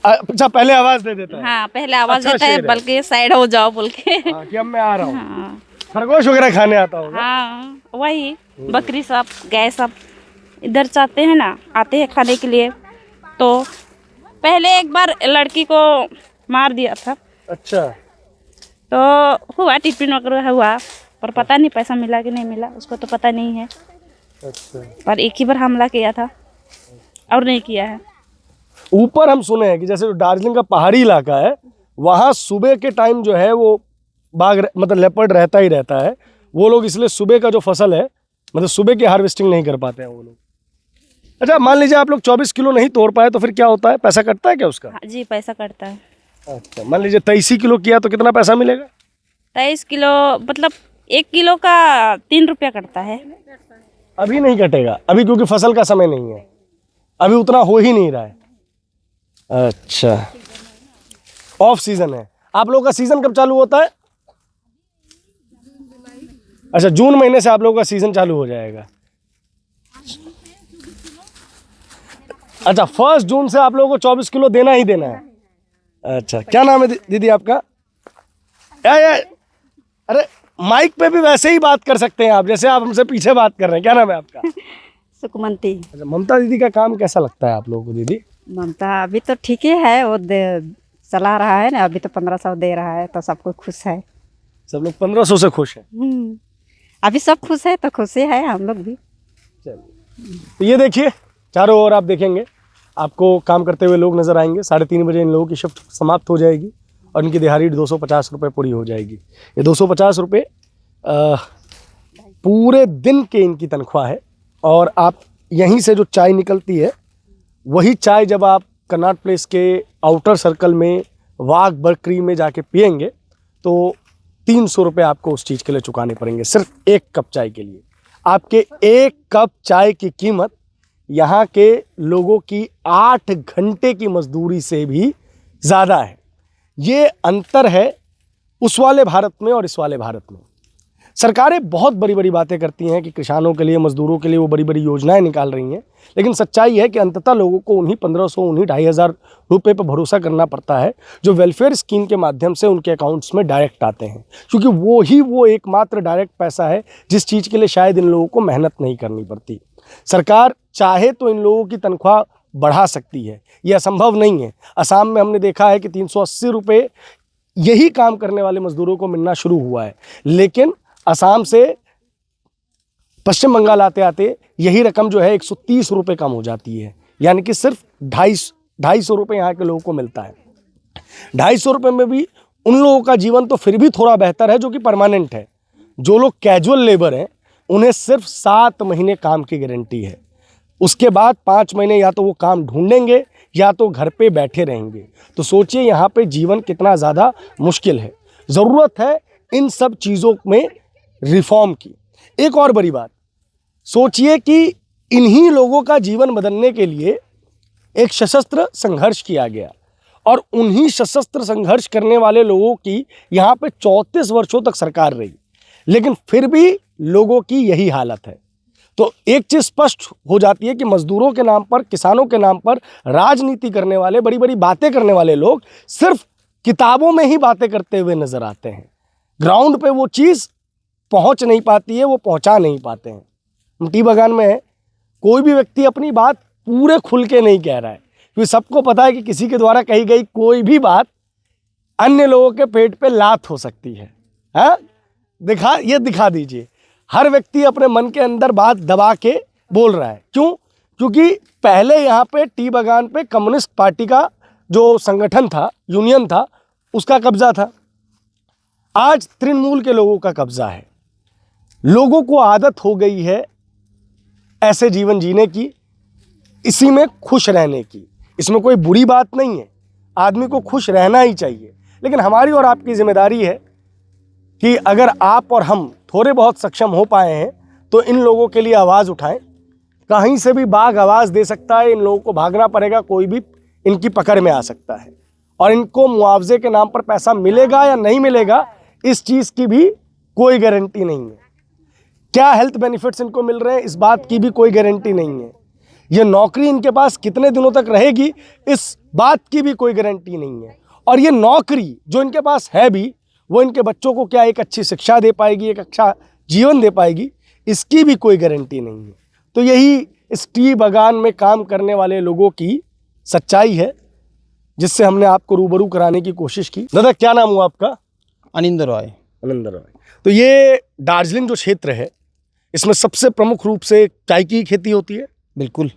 अच्छा, पहले आवाज दे देता है। हाँ, पहले आवाज अच्छा देता है, बल्कि साइड हो जाओ बोल के। हाँ, कि अब मैं आ रहा हूँ। हाँ, खरगोश वगैरह खाने आता होगा। हाँ, वही बकरी सब गाय सब इधर चाहते हैं ना, आते हैं खाने के लिए। तो पहले एक बार लड़की को मार दिया था। अच्छा। तो हुआ टिफिन वगैरह हुआ, पर पता नहीं पैसा मिला कि नहीं मिला, उसको तो पता नहीं है। अच्छा। पर एक ही बार हमला किया था और नहीं किया है। ऊपर हम सुने हैं कि जैसे दार्जिलिंग का पहाड़ी इलाका है, वहाँ सुबह के टाइम जो है वो बाघ मतलब लेपर्ड रहता ही रहता है। वो लोग इसलिए सुबह का जो फसल है मतलब सुबह की हार्वेस्टिंग नहीं कर पाते हैं वो लोग। अच्छा, मान लीजिए आप लोग 24 किलो नहीं तोड़ पाए तो फिर क्या होता है, पैसा कटता है क्या उसका? हाँ जी, पैसा कटता है। अच्छा, मान लीजिए 23 किलो किया तो कितना पैसा मिलेगा? 23 किलो मतलब 1 किलो का 3 रुपया कटता है। अभी नहीं कटेगा, अभी क्योंकि फसल का समय नहीं है, अभी उतना हो ही नहीं रहा है। अच्छा, ऑफ सीजन है। आप लोगों का सीजन कब चालू होता है? अच्छा, जून महीने से आप लोगों का सीजन चालू हो जाएगा। अच्छा, 1 जून से आप लोगों को 24 किलो देना ही देना है। अच्छा, क्या नाम है दीदी आपका? अरे माइक पे भी वैसे ही बात कर सकते हैं आप, जैसे आप हमसे पीछे बात कर रहे हैं। क्या नाम है आपका? सुकमंती। अच्छा, ममता दीदी का काम कैसा लगता है आप लोगों को दीदी? ममता अभी तो ठीक ही है, वो चला रहा है ना, अभी तो 1500 दे रहा है तो सब कोई खुश है। सब लोग 1500 से खुश हैं। अभी सब खुश है तो खुश है हम लोग भी। तो ये देखिए, चारों ओर आप देखेंगे, आपको काम करते हुए लोग नजर आएंगे। 3:30 बजे इन लोगों की शिफ्ट समाप्त हो जाएगी और इनकी दिहाड़ी 250 रुपये पूरी हो जाएगी। ये 250 रुपये पूरे दिन के इनकी तनख्वाह है। और आप यहीं से जो चाय निकलती है, वही चाय जब आप कनॉट प्लेस के आउटर सर्कल में वाघ बकरी में जाके पिएंगे तो 300 रुपये आपको उस चीज़ के लिए चुकाने पड़ेंगे, सिर्फ एक कप चाय के लिए। आपके एक कप चाय की कीमत यहाँ के लोगों की 8 घंटे की मजदूरी से भी ज़्यादा है। ये अंतर है उस वाले भारत में और इस वाले भारत में। सरकारें बहुत बड़ी बड़ी बातें करती हैं कि किसानों के लिए, मजदूरों के लिए वो बड़ी बड़ी योजनाएं निकाल रही हैं, लेकिन सच्चाई है कि अंततः लोगों को उन्हीं 1500, उन्हीं 2500 रुपये पर भरोसा करना पड़ता है जो वेलफेयर स्कीम के माध्यम से उनके अकाउंट्स में डायरेक्ट आते हैं, क्योंकि वो एकमात्र डायरेक्ट पैसा है जिस चीज़ के लिए शायद इन लोगों को मेहनत नहीं करनी पड़ती। सरकार चाहे तो इन लोगों की तनख्वाह बढ़ा सकती है, ये असंभव नहीं है। असम में हमने देखा है कि 380 रुपये यही काम करने वाले मजदूरों को मिलना शुरू हुआ है, लेकिन असम से पश्चिम बंगाल आते आते यही रकम जो है 130 रुपये कम हो जाती है, यानी कि सिर्फ 250 रुपये यहाँ के लोगों को मिलता है। 250 रुपये में भी उन लोगों का जीवन तो फिर भी थोड़ा बेहतर है जो कि परमानेंट है। जो लोग कैजुअल लेबर हैं उन्हें सिर्फ 7 महीने काम की गारंटी है, उसके बाद 5 महीने या तो वो काम ढूंढेंगे या तो घर पे बैठे रहेंगे। तो सोचिए यहाँ पे जीवन कितना ज़्यादा मुश्किल है। ज़रूरत है इन सब चीज़ों में रिफॉर्म की। एक और बड़ी बात, सोचिए कि इन्हीं लोगों का जीवन बदलने के लिए एक सशस्त्र संघर्ष किया गया और उन्हीं सशस्त्र संघर्ष करने वाले लोगों की यहाँ पे 34 वर्षों तक सरकार रही, लेकिन फिर भी लोगों की यही हालत है। तो एक चीज़ स्पष्ट हो जाती है कि मजदूरों के नाम पर, किसानों के नाम पर राजनीति करने वाले, बड़ी बड़ी बातें करने वाले लोग सिर्फ किताबों में ही बातें करते हुए नजर आते हैं। ग्राउंड पे वो चीज़ पहुंच नहीं पाती है, वो पहुंचा नहीं पाते हैं। हम टी बागान में है, कोई भी व्यक्ति अपनी बात पूरे खुल के नहीं कह रहा है, क्योंकि सबको पता है कि किसी के द्वारा कही गई कोई भी बात अन्य लोगों के पेट पे लात हो सकती है। दिखा दीजिए, हर व्यक्ति अपने मन के अंदर बात दबा के बोल रहा है। क्यों? क्योंकि पहले यहाँ पे टी बागान पे कम्युनिस्ट पार्टी का जो संगठन था, यूनियन था, उसका कब्जा था। आज तृणमूल के लोगों का कब्जा है। लोगों को आदत हो गई है ऐसे जीवन जीने की, इसी में खुश रहने की। इसमें कोई बुरी बात नहीं है, आदमी को खुश रहना ही चाहिए। लेकिन हमारी और आपकी जिम्मेदारी है कि अगर आप और हम थोड़े बहुत सक्षम हो पाए हैं तो इन लोगों के लिए आवाज़ उठाएं। कहीं से भी बाघ आवाज़ दे सकता है, इन लोगों को भागना पड़ेगा, कोई भी इनकी पकड़ में आ सकता है। और इनको मुआवजे के नाम पर पैसा मिलेगा या नहीं मिलेगा, इस चीज़ की भी कोई गारंटी नहीं है। क्या हेल्थ बेनिफिट्स इनको मिल रहे हैं, इस बात की भी कोई गारंटी नहीं है। ये नौकरी इनके पास कितने दिनों तक रहेगी, इस बात की भी कोई गारंटी नहीं है। और ये नौकरी जो इनके पास है भी, वो इनके बच्चों को क्या एक अच्छी शिक्षा दे पाएगी, एक अच्छा जीवन दे पाएगी, इसकी भी कोई गारंटी नहीं है। तो यही इस टी बागान में काम करने वाले लोगों की सच्चाई है, जिससे हमने आपको रूबरू कराने की कोशिश की। दादा, क्या नाम हुआ आपका? अनिंद रॉय। आनंद रॉय। तो ये दार्जिलिंग जो क्षेत्र है, इसमें सबसे प्रमुख रूप से चाय की खेती होती है। बिल्कुल।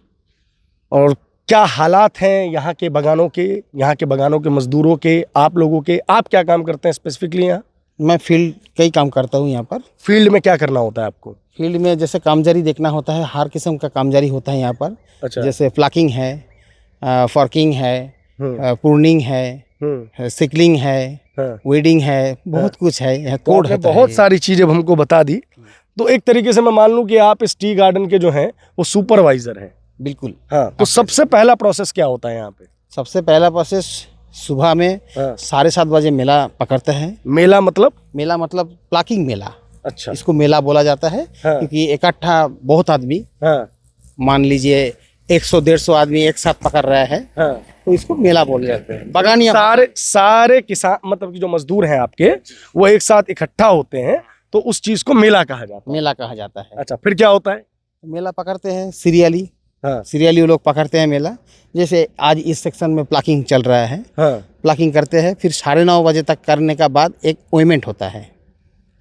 और क्या हालात हैं यहाँ के बागानों के, यहाँ के बागानों के मजदूरों के, आप लोगों के? आप क्या काम करते हैं स्पेसिफिकली यहाँ? मैं फील्ड कई काम करता हूँ यहाँ पर। फील्ड में क्या करना होता है आपको? फील्ड में जैसे कामजारी देखना होता है, हर किस्म का कामजारी होता है यहाँ पर। अच्छा। जैसे फ्लाकिंग है, फॉर्किंग है, प्रूनिंग है, सिकलिंग है, वेडिंग है, बहुत कुछ है यहाँ। कोड है, बहुत सारी चीज़ें हमको बता दी। तो एक तरीके से मैं मान लूँ कि आप इस टी गार्डन के जो हैं वो सुपरवाइजर हैं। बिल्कुल। हाँ, तो सबसे पहला प्रोसेस क्या होता है यहाँ पे? सबसे पहला प्रोसेस सुबह में 7:30 बजे मेला पकड़ते हैं। मेला मतलब? मेला मतलब प्लाकिंग मेला। अच्छा। इसको मेला बोला जाता है। हाँ। क्योंकि इकट्ठा बहुत आदमी, हाँ, मान लीजिए 100-150 आदमी एक साथ पकड़ रहा है, हाँ, तो इसको मेला बोले जाते हैं। बागानिया सारे किसान, मतलब कि जो मजदूर हैं आपके, वो एक साथ इकट्ठा होते हैं, तो उस चीज को मेला कहा जाता है। मेला कहा जाता है। अच्छा, फिर क्या होता है? मेला पकड़ते हैं सीरियली, हाँ सीरियली वो लोग पकड़ते हैं मेला। जैसे आज इस सेक्शन में प्लाकिंग चल रहा है, हाँ प्लाकिंग करते हैं, फिर 9:30 बजे तक करने का बाद एक ओइमेंट होता है।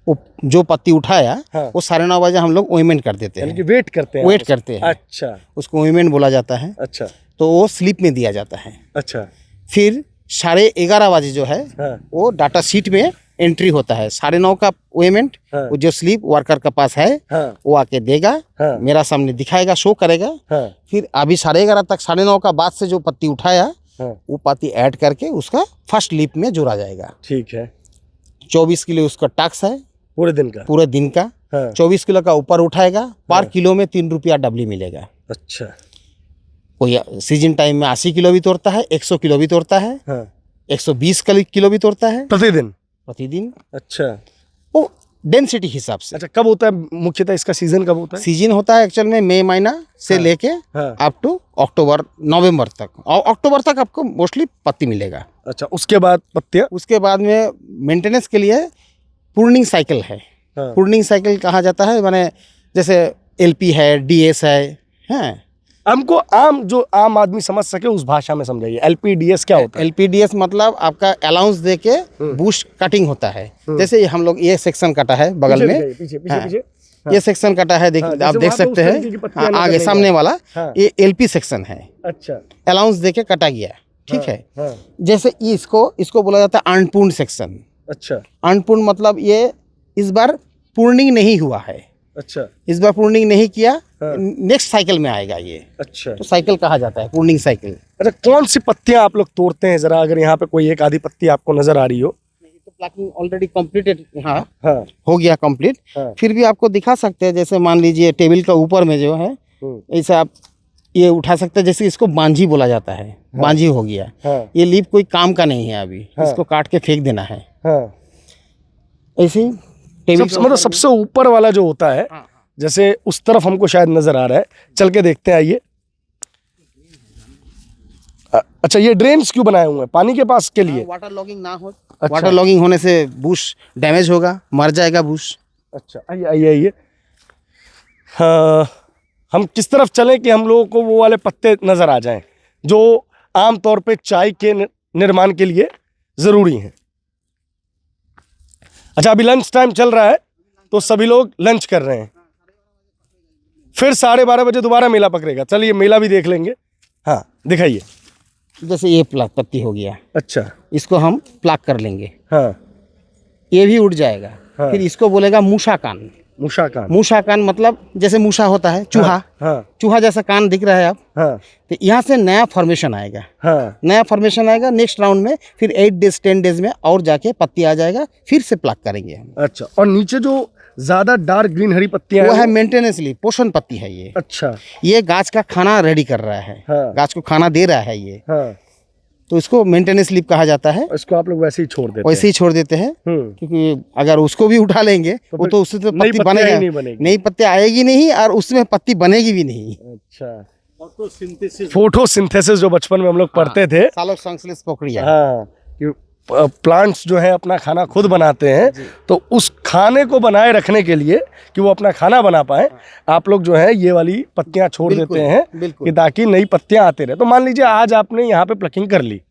वो जो पत्ती उठाया हाँ। वो 9:30 बजे हम लोग ओइमेंट कर देते यानी कि हैं, वेट करते हैं वेट करते हैं। अच्छा उसको ओइमेंट बोला जाता है। अच्छा तो वो स्लिप में दिया जाता है। अच्छा फिर 11:30 बजे जो है हाँ वो डाटा शीट में एंट्री होता है। 9:30 का ओइमेंट, हाँ वो जो स्लिप वर्कर के पास है हाँ वो आके देगा, हाँ मेरा सामने दिखाएगा, शो करेगा। हाँ फिर अभी 11:30 तक 9:30 का बाद से जो पत्ती उठाया हाँ वो पत्ती ऐड करके उसका फर्स्ट लिप में जोड़ा जाएगा। ठीक है 24 किलो उसका टैक्स है पूरे दिन का। पूरे दिन का। हाँ 24 किलो का ऊपर उठाएगा पर हाँ। किलो में 3 रुपया डबली मिलेगा। अच्छा कोई सीजन टाइम में 80 किलो भी तोड़ता है, 100 किलो भी तोड़ता है, हाँ 120 किलो भी तोड़ता है प्रतिदिन। प्रतिदिन। अच्छा वो डेंसिटी हिसाब से। अच्छा कब होता है मुख्यतः इसका सीजन कब होता है? सीजन होता है एक्चुअल में मई महीना से हाँ। लेके हाँ अप टू अक्टूबर नवंबर तक। और अक्टूबर तक आपको मोस्टली पत्ती मिलेगा। अच्छा उसके बाद पत्तियाँ। उसके बाद में मेंटेनेंस के लिए प्रूनिंग साइकिल है। हाँ प्रूनिंग साइकिल कहा जाता है, माने जैसे एलपी है, डीएस है, हैं। हमको जो आम आदमी समझ सके उस भाषा में समझाइए। LPDS क्या होता है? एलपीडीएस मतलब आपका अलाउंस दे के बुश कटिंग होता है। जैसे ये हम लोग ये सेक्शन कटा है बगल में, पीछे पीछे पीछे हाँ। पीछे। ये सेक्शन कटा है, देख हाँ, आप जैसे देख वहाँ पे सकते उस तरीके की हैं। पत्तियाँ हाँ, नजर आगे नहीं सामने आ- वाला हाँ। ये एलपी सेक्शन है, अच्छा अलाउंस दे के कटा गया। ठीक है। हाँ जैसे इसको बोला जाता है अनपूर्ण सेक्शन। अच्छा अनपूर्ण मतलब ये इस बार पूर्णिंग नहीं हुआ है, अच्छा इस बार पूर्णिंग नहीं किया, हाँ। नेक्स्ट साइकिल में आएगा ये, अच्छा। तो साइकिल कहा जाता है पूर्णिंग साइकिल। अच्छा कौन सी पत्तियां आप लोग तोड़ते हैं जरा, अगर यहाँ पे कोई एक आधी पत्ती आपको नजर आ रही हो? तो प्लकिंग ऑलरेडी कंप्लीटेड, हाँ हाँ हो गया कंप्लीट। हाँ फिर भी आपको दिखा सकते हैं, जैसे मान लीजिए टेबल का ऊपर में जो है ऐसे आप ये उठा सकते हैं। जैसे इसको बांझी बोला जाता है, बांझी हो गया। हाँ ये लीप कोई काम का नहीं है अभी, हाँ। इसको काट के फेंक देना है। हाँ ऐसे ही टेबल मतलब सबसे ऊपर वाला जो होता है, हाँ, जैसे उस तरफ हमको शायद नजर आ रहा है, चल के देखते हैं, आइए। अच्छा ये ड्रेन्स क्यों बनाए हुए हैं? पानी के पास के लिए? वाटर लॉगिंग ना हो। अच्छा। वाटर लॉगिंग होने से बुश डैमेज होगा, मर जाएगा बुश। अच्छा आइए आइए आइए। हाँ हम किस तरफ चलें कि हम लोगों को वो वाले पत्ते नजर आ जाएं जो आमतौर पे चाय के निर्माण के लिए जरूरी हैं? अच्छा अभी लंच टाइम चल रहा है तो सभी लोग लंच कर रहे हैं, फिर 12:30 बजे दोबारा मेला पकड़ेगा। चलिए मेला भी देख लेंगे। हाँ दिखाइए। जैसे ये पत्ती हो गया, अच्छा इसको हम प्लाक कर लेंगे, हाँ ये भी उठ जाएगा। हाँ। फिर इसको बोलेगा मूषा कान। मूषा कान। मूषा कान मतलब जैसे मूषा होता है चूहा, हाँ चूहा जैसा कान दिख रहा है आप, हाँ तो यहाँ से नया फॉर्मेशन आएगा। हाँ नया फॉर्मेशन आएगा नेक्स्ट राउंड में, फिर 8 डेज 10 डेज में और जाके पत्ती आ जाएगा, फिर से प्लाक करेंगे हम। अच्छा। और नीचे जो ज्यादा डार्क ग्रीन हरी पत्तियां वो हैं है मेंटेनेंसली पोषण पत्ती है ये। अच्छा ये गाछ का खाना रेडी कर रहा है, हाँ। गाछ को खाना दे रहा है ये, हाँ तो इसको मेंटेनेंस लीप कहा जाता है। इसको आप लोग वैसे ही छोड़ देते वैसे ही छोड़ देते हैं, हैं। क्योंकि अगर उसको भी उठा लेंगे वो तो उससे तो नई पत्ती पत्तियां ही बनेगा नहीं बनेगी। नई पत्ती आएगी नहीं, और उसमें पत्ती बनेगी भी नहीं। अच्छा फोटोसिंथेसिस जो बचपन में हम लोग पढ़ते थे, सालोकसंश्लेष प्रक्रिया। हाँ कि प्लांट्स जो है अपना खाना खुद बनाते हैं, तो उस खाने को बनाए रखने के लिए कि वो अपना खाना बना पाए, आप लोग जो है ये वाली पत्तियां छोड़ बिल्कुल, देते हैं बिल्कुल। कि ताकि नई पत्तियां आते रहे। तो मान लीजिए आज आपने यहाँ पे प्लकिंग कर ली,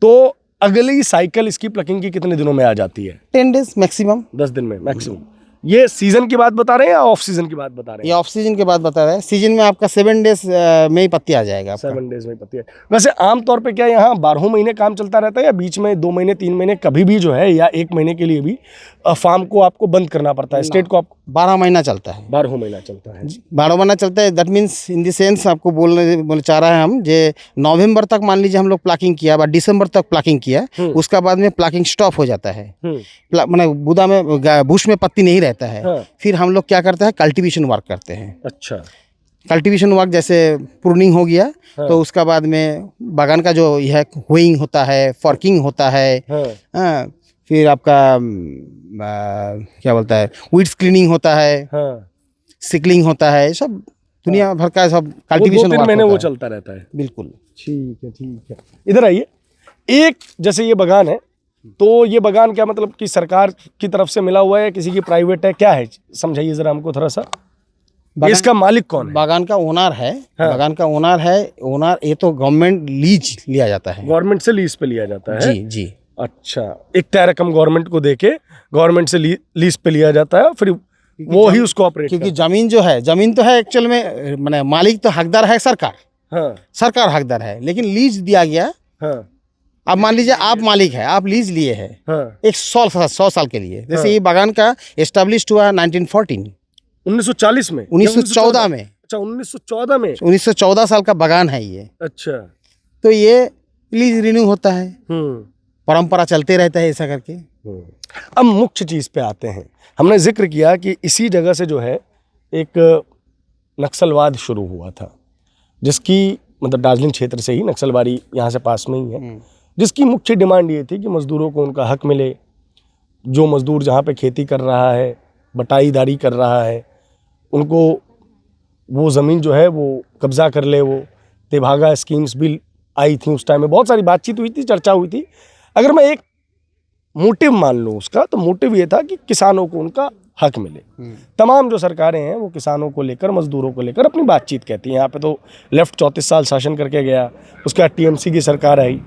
तो अगली साइकिल इसकी प्लकिंग की कितने दिनों में आ जाती है? 10 डेज मैक्सिमम। 10 दिन में मैक्सिमम। ये सीजन की बात बता रहे हैं या ऑफ सीजन की बात बता रहे ये हैं? ऑफ सीजन के बाद बता रहा है, सीजन में आपका 7 डेज में ही पत्ती आ जाएगा आपका। 7 डेज में पत्ती है। वैसे आमतौर पे क्या यहाँ 12 महीने काम चलता रहता है, या बीच में 2 महीने 3 महीने कभी भी जो है, या 1 महीने के लिए भी फार्म को आपको बंद करना पड़ता है, स्टेट को आपको? 12 महीना चलता है। 12 महीना चलता है। 12 महीना चलता है। That means in the sense आपको बोलने चाह रहा है हम, जे नवंबर तक मान लीजिए हम लोग प्लाकिंग किया, बाद दिसंबर तक प्लाकिंग किया, उसका बाद में प्लाकिंग स्टॉप हो जाता है। मैंने बुदा में बुश में पत्ती नहीं रहता है। हाँ। फिर हम लोग क्या करते हैं, कल्टीवेशन वर्क करते हैं। अच्छा कल्टीवेशन वर्क जैसे प्रूनिंग हो गया, हाँ। तो उसका बाद में बागान का जो यह होइंग होता है, फॉर्किंग होता है, हाँ हाँ, फिर आपका क्या बोलता है, वीड्स क्लीनिंग होता है, हाँ सिकलिंग होता है, सब दुनिया भर का सब वो कल्टीवेशन 2-3 वर्क महीने होता वो है। चलता रहता है। बिल्कुल। ठीक है। इधर आइए। एक जैसे ये बगान है, तो ये बगान क्या मतलब कि सरकार की तरफ से मिला हुआ है या किसी की प्राइवेट है, क्या है? समझाइए जरा हमको थोड़ा सा। इसका मालिक कौन है? बागान का ओनर है। हाँ। बागान का ओनर ये तो गवर्नमेंट लीज लिया जाता है। गवर्नमेंट से लीज पे लिया जाता है। जी जी। अच्छा, एक तय रकम गवर्नमेंट को देके गवर्नमेंट से लीज पे लिया जाता है, फिर वो ही उसको ऑपरेट क्योंकि जमीन जो है, जमीन तो है एक्चुअल में, माने मालिक तो हकदार है सरकार। हाँ सरकार हकदार है, लेकिन लीज दिया गया। हाँ अब मान लीजिए आप मालिक है, आप लीज लिए हैं हाँ। एक 100 साल के लिए। जैसे ये बागान का एस्टेब्लिश हुआ 1914 1940 में, 1914 में। अच्छा 1914 में। 1914 साल का बागान है ये। अच्छा। तो ये लीज रिन्यू होता है, परंपरा चलते रहता है ऐसा करके। अब मुख्य चीज पे आते हैं। हमने जिक्र किया कि इसी जगह से जो है एक नक्सलवाद शुरू हुआ था, जिसकी मतलब दार्जिलिंग क्षेत्र से ही, नक्सलबाड़ी यहाँ से पास में ही है, जिसकी मुख्य डिमांड ये थी कि मजदूरों को उनका हक मिले। जो मजदूर जहाँ पे खेती कर रहा है, बटाईदारी कर रहा है, उनको वो ज़मीन जो है वो कब्ज़ा कर ले। वो तेभागा स्कीम्स भी आई थी उस टाइम में, बहुत सारी बातचीत हुई थी, चर्चा हुई थी। अगर मैं एक मोटिव मान लूँ उसका, तो मोटिव ये था कि किसानों को उनका हक मिले। तमाम जो सरकारें हैं वो किसानों को लेकर, मजदूरों को लेकर अपनी बातचीत कहती हैं। यहाँ पे तो लेफ्ट 34 साल शासन करके गया, उसके बाद टीएमसी की सरकार आई।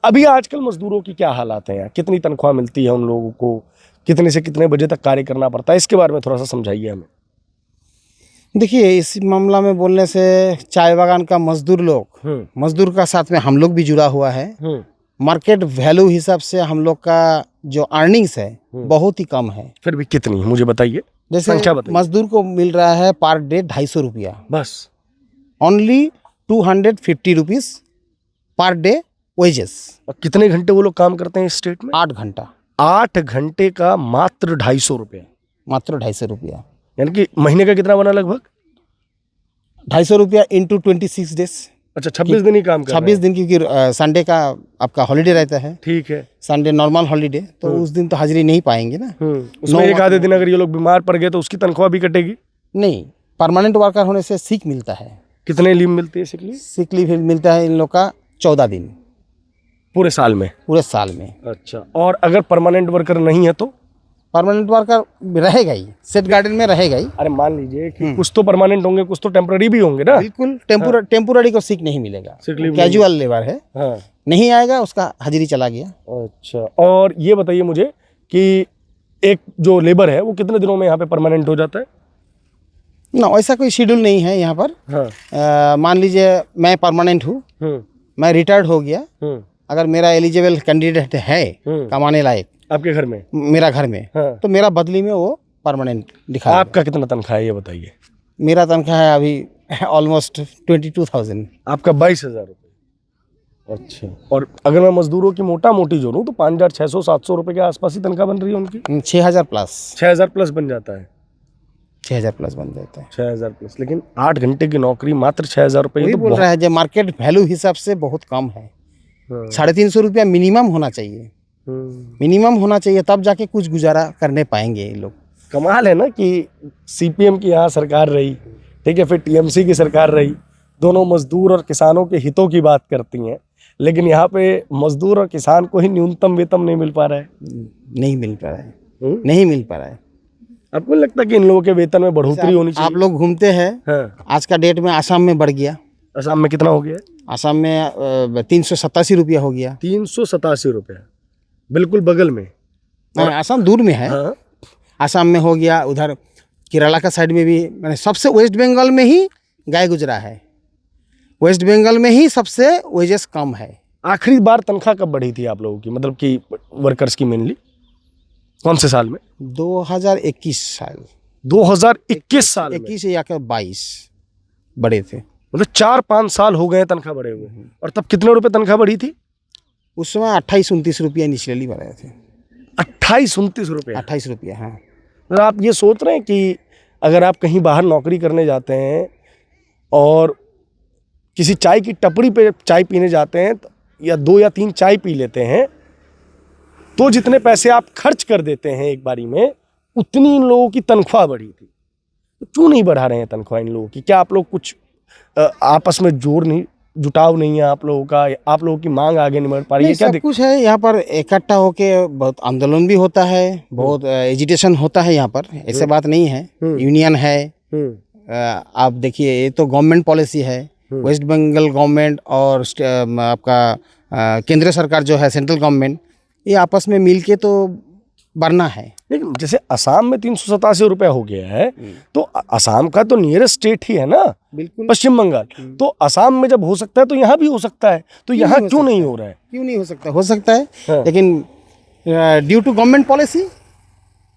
अभी आजकल मजदूरों की क्या हालात हैं, कितनी तनख्वाह मिलती है उन लोगों को, कितने से कितने बजे तक कार्य करना पड़ता है, इसके बारे में थोड़ा सा समझाइए हमें। देखिए, इस मामला में बोलने से चाय बागान का मजदूर लोग, मजदूर का साथ में हम लोग भी जुड़ा हुआ है। मार्केट वैल्यू हिसाब से हम लोग का जो अर्निंग्स है बहुत ही कम है। फिर भी कितनी, मुझे बताइए, जैसे संख्या बताइए। मजदूर को मिल रहा है पर डे 250 रुपया, बस only 250 rupees per day wages. और कितने घंटे वो लोग काम करते हैं इस स्टेट में? 8 घंटा। 8 घंटे का मात्र 250 रुपये, मात्र 250 रुपया, यानी कि महीने का कितना बना लगभग? 250 रुपया इंटू 26 डेज। अच्छा, 26 दिन ही काम कर 26 दिन, क्योंकि संडे का आपका हॉलीडे रहता है। ठीक है। संडे नॉर्मल हॉलीडे, तो उस दिन तो हाजिरी नहीं पाएंगे ना। उसमें एक आधे दिन अगर ये लोग बीमार पड़ गए तो उसकी तनख्वाह भी कटेगी? नहीं, परमानेंट वर्कर होने से सीख मिलता है। कितने लीव मिलती है सिक लीव? सिक लीव मिलता है इन लोग का 14 दिन पूरे साल में? पूरे साल में। अच्छा, और अगर परमानेंट वर्कर नहीं है तो? परमानेंट वर्कर रहेगा ही, सेट गार्डन में रहेगा ही। अरे मान लीजिए कि कुछ तो परमानेंट होंगे, कुछ तो टेम्पररी भी होंगे ना? बिल्कुल, टेम्पोररी को सीख नहीं मिलेगा, सिक लीव कैजुअल लेबर है। हाँ। नहीं आएगा, उसका हाजिरी चला गया। अच्छा, और ये बताइए मुझे कि एक जो लेबर है वो कितने दिनों में यहाँ पे परमानेंट हो जाता है? ना, ऐसा कोई शेड्यूल नहीं है यहाँ पर। हाँ। मान लीजिए मैं परमानेंट हूँ, मैं रिटायर्ड हो गया, अगर मेरा एलिजिबल कैंडिडेट है कमाने लायक आपके घर में, मेरा घर में, हाँ। तो मेरा बदली में वो परमानेंट दिखा। आपका कितना तनख्वाह है ये बताइए? मेरा तनख्वाह है अभी ऑलमोस्ट 22,000। आपका 22,000 रुपये। अच्छा, और अगर मैं मजदूरों की मोटा मोटी जोड़ूँ तो 5,600-700 रुपये के आसपास ही तनख्वाह बन रही है उनकी? 6,000 प्लस। 6,000 प्लस बन जाता है? 6,000 प्लस बन जाता है। 6,000 प्लस, लेकिन 8 घंटे की नौकरी मात्र 6,000 रुपये तो बोल रहा है, जो मार्केट वैल्यू हिसाब से बहुत कम है। 350 रुपया मिनिमम होना चाहिए, मिनिमम होना चाहिए, तब जाके कुछ गुजारा करने पाएंगे ये लोग। कमाल है ना कि सीपीएम की यहाँ सरकार रही, ठीक है, फिर टीएमसी की सरकार रही, दोनों मजदूर और किसानों के हितों की बात करती हैं, लेकिन यहाँ पे मजदूर और किसान को ही न्यूनतम वेतन नहीं मिल पा रहा है। नहीं मिल पा रहा है, नहीं मिल पा रहा है। आपको लगता है कि इन लोगों के वेतन में बढ़ोतरी होनी चाहिए? आप लोग घूमते हैं, हाँ। आज का डेट में आसाम में बढ़ गया। असम में कितना हो गया? आसाम में 387 रुपया हो गया। 387 रुपया, बिल्कुल बगल में। आसाम दूर में है। हाँ। आसाम में हो गया, उधर केरला का साइड में भी, मैंने सबसे वेस्ट बंगाल में ही गाय गुजरा है। वेस्ट बंगाल में ही सबसे वेजेस कम है। आखिरी बार तनख्वाह कब बढ़ी थी आप लोगों की, मतलब कि वर्कर्स की मेनली, कौन से साल में? 2021 साल। 2021 साल में? 21 या 22 बढ़े थे। मतलब 4-5 साल हो गए तनख्वाह बढ़े हुए। और तब कितने रुपए तनख्वाह बढ़ी थी? उस समय 28-29 रुपया इनिशियली बढ़ाए थे। 28-29 रुपये? 28 रुपया, हाँ। मतलब आप ये सोच रहे हैं कि अगर आप कहीं बाहर नौकरी करने जाते हैं और किसी चाय की टपरी पे चाय पीने जाते हैं, या 2 या 3 चाय पी लेते हैं, तो जितने पैसे आप खर्च कर देते हैं एक बारी में, उतनी इन लोगों की तनख्वाह बढ़ी थी। तो क्यों नहीं बढ़ा रहे हैं तनख्वाह इन लोगों की? क्या आप लोग कुछ आपस में जुटाव नहीं है आप लोगों का? आप लोगों की मांग आगे नहीं बढ़ पा रही है? क्या सब कुछ है यहाँ पर, इकट्ठा होके बहुत आंदोलन भी होता है, बहुत एजिटेशन होता है यहाँ पर, ऐसे बात नहीं है। यूनियन है, आप देखिए ये तो गवर्नमेंट पॉलिसी है, वेस्ट बंगाल गवर्नमेंट और आपका केंद्र सरकार जो है सेंट्रल गवर्नमेंट, ये आपस में मिल के तो बढ़ना है। लेकिन जैसे असम में 387 रुपया हो गया है, तो असम का तो नियरेस्ट स्टेट ही है ना, बिल्कुल पश्चिम बंगाल। तो असम में जब हो सकता है तो यहाँ भी हो सकता है, तो यहाँ हो क्यों सकता नहीं हो रहा है? क्यों नहीं हो सकता? हो सकता है, हाँ। लेकिन ड्यू टू गवर्नमेंट पॉलिसी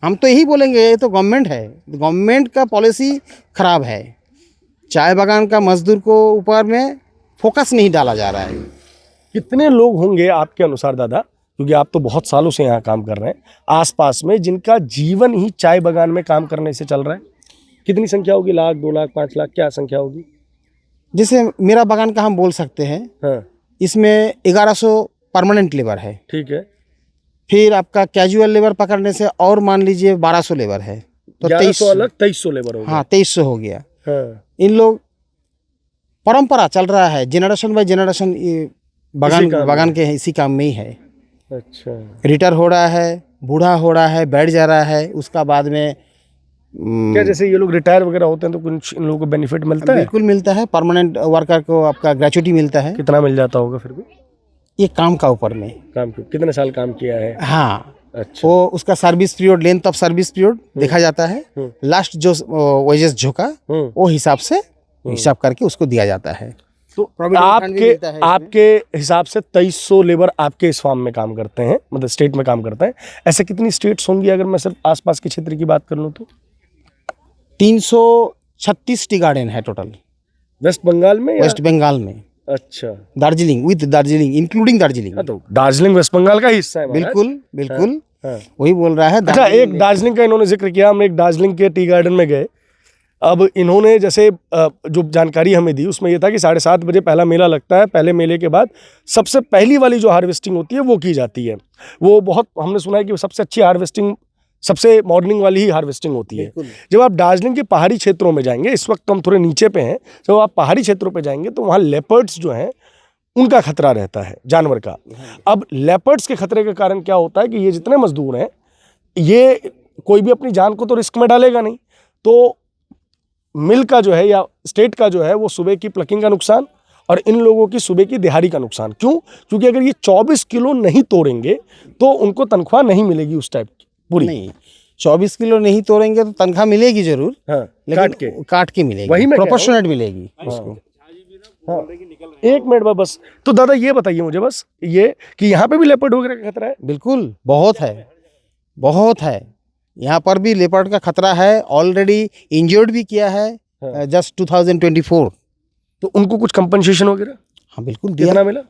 हम तो यही बोलेंगे, ये तो गवर्नमेंट है, गवर्नमेंट का पॉलिसी खराब है। चाय बागान का मजदूर को ऊपर में फोकस नहीं डाला जा रहा है। कितने लोग होंगे आपके अनुसार दादा, क्योंकि आप तो बहुत सालों से यहाँ काम कर रहे हैं, आसपास में जिनका जीवन ही चाय बागान में काम करने से चल रहा है? कितनी संख्या होगी? लाख, 2 लाख, 5 लाख, क्या संख्या होगी? जैसे मेरा बागान का हम बोल सकते हैं, हाँ, इसमें 1100 परमानेंट लेबर है, ठीक है। फिर आपका कैजुअल लेबर पकड़ने से और मान लीजिए 1200 लेबर है, तो 1100 अलग, 2300 लेबर होगा। हाँ 2300 हो गया। हाँ, इन लोग परंपरा चल रहा है, जनरेशन बाय जनरेशन, ये बागान के इसी काम में ही है। अच्छा, रिटायर हो रहा है, बूढ़ा हो रहा है, बैठ जा रहा है, उसका बाद में क्या जैसे ये लोग रिटायर वगैरह होते हैं तो कुछ इन लोगों को बेनिफिट मिलता है? बिल्कुल मिलता है। परमानेंट वर्कर को आपका ग्रेचुटी मिलता है। कितना मिल जाता होगा फिर भी? ये काम का ऊपर में, काम कितने साल काम किया है? हाँ, अच्छा, वो उसका service period, length of service period देखा जाता है। लास्ट जो वेजेस झोंका वो हिसाब से हिसाब करके उसको दिया जाता है। तो Provident fund भी मिलता है इसमें। आपके हिसाब से 2300 लेबर आपके इस फार्म में काम करते हैं, मतलब स्टेट में काम करते हैं। ऐसे कितनी स्टेट्स होंगी अगर मैं सिर्फ आसपास के क्षेत्र की बात कर लूँ तो? 336 टी गार्डन है टोटल वेस्ट बंगाल में या? वेस्ट बंगाल में। अच्छा, दार्जिलिंग, विद दार्जिलिंग, इंक्लूडिंग दार्जिलिंग। हाँ, तो दार्जिलिंग वेस्ट बंगाल का ही हिस्सा है महाराज। बिल्कुल बिल्कुल, हाँ। वही बोल रहा है। अच्छा, एक दार्जिलिंग का इन्होंने जिक्र किया, हम एक दार्जिलिंग के टी गार्डन में गए। अब इन्होंने जैसे जो जानकारी हमें दी उसमें ये था कि 7:30 बजे पहला मेला लगता है, पहले मेले के बाद सबसे पहली वाली जो हार्वेस्टिंग होती है वो की जाती है। वो बहुत, हमने सुना है कि वो सबसे अच्छी हार्वेस्टिंग, सबसे मॉर्निंग वाली ही हार्वेस्टिंग होती है। जब आप दार्जिलिंग के पहाड़ी क्षेत्रों में जाएंगे, इस वक्त हम थोड़े नीचे पे हैं, जब आप पहाड़ी क्षेत्रों पे जाएंगे तो वहाँ लेपर्ड्स जो हैं उनका खतरा रहता है, जानवर का। अब लेपर्ड्स के खतरे के कारण क्या होता है कि ये जितने मजदूर हैं, ये कोई भी अपनी जान को तो रिस्क में डालेगा नहीं, तो मिल का जो है या स्टेट का जो है वो सुबह की प्लकिंग का नुकसान और इन लोगों की सुबह की दिहाड़ी का नुकसान। क्यों? क्योंकि अगर ये 24 किलो नहीं तोड़ेंगे तो उनको तनख्वाह नहीं मिलेगी उस टाइप की पूरी। नहीं, 24 किलो नहीं तोड़ेंगे तो तनख्वाह मिलेगी जरूर, हाँ, लेकिन काट के मिलेगी, वही मैं कह रहा हूं। प्रोपोर्शनेट मिलेगी उसको। हाँ, 1 मिनट बस। तो दादा ये बताइए मुझे बस ये कि यहाँ पे भी लेपर्ड वगैरह का खतरा है? बिल्कुल, बहुत है, बहुत है। यहाँ पर भी लेपर्ड का खतरा है, ऑलरेडी इंजर्ड भी किया है जस्ट 2024। तो उनको कुछ कंपनसेशन वगैरह? हाँ बिल्कुल दिया। कितना मिला?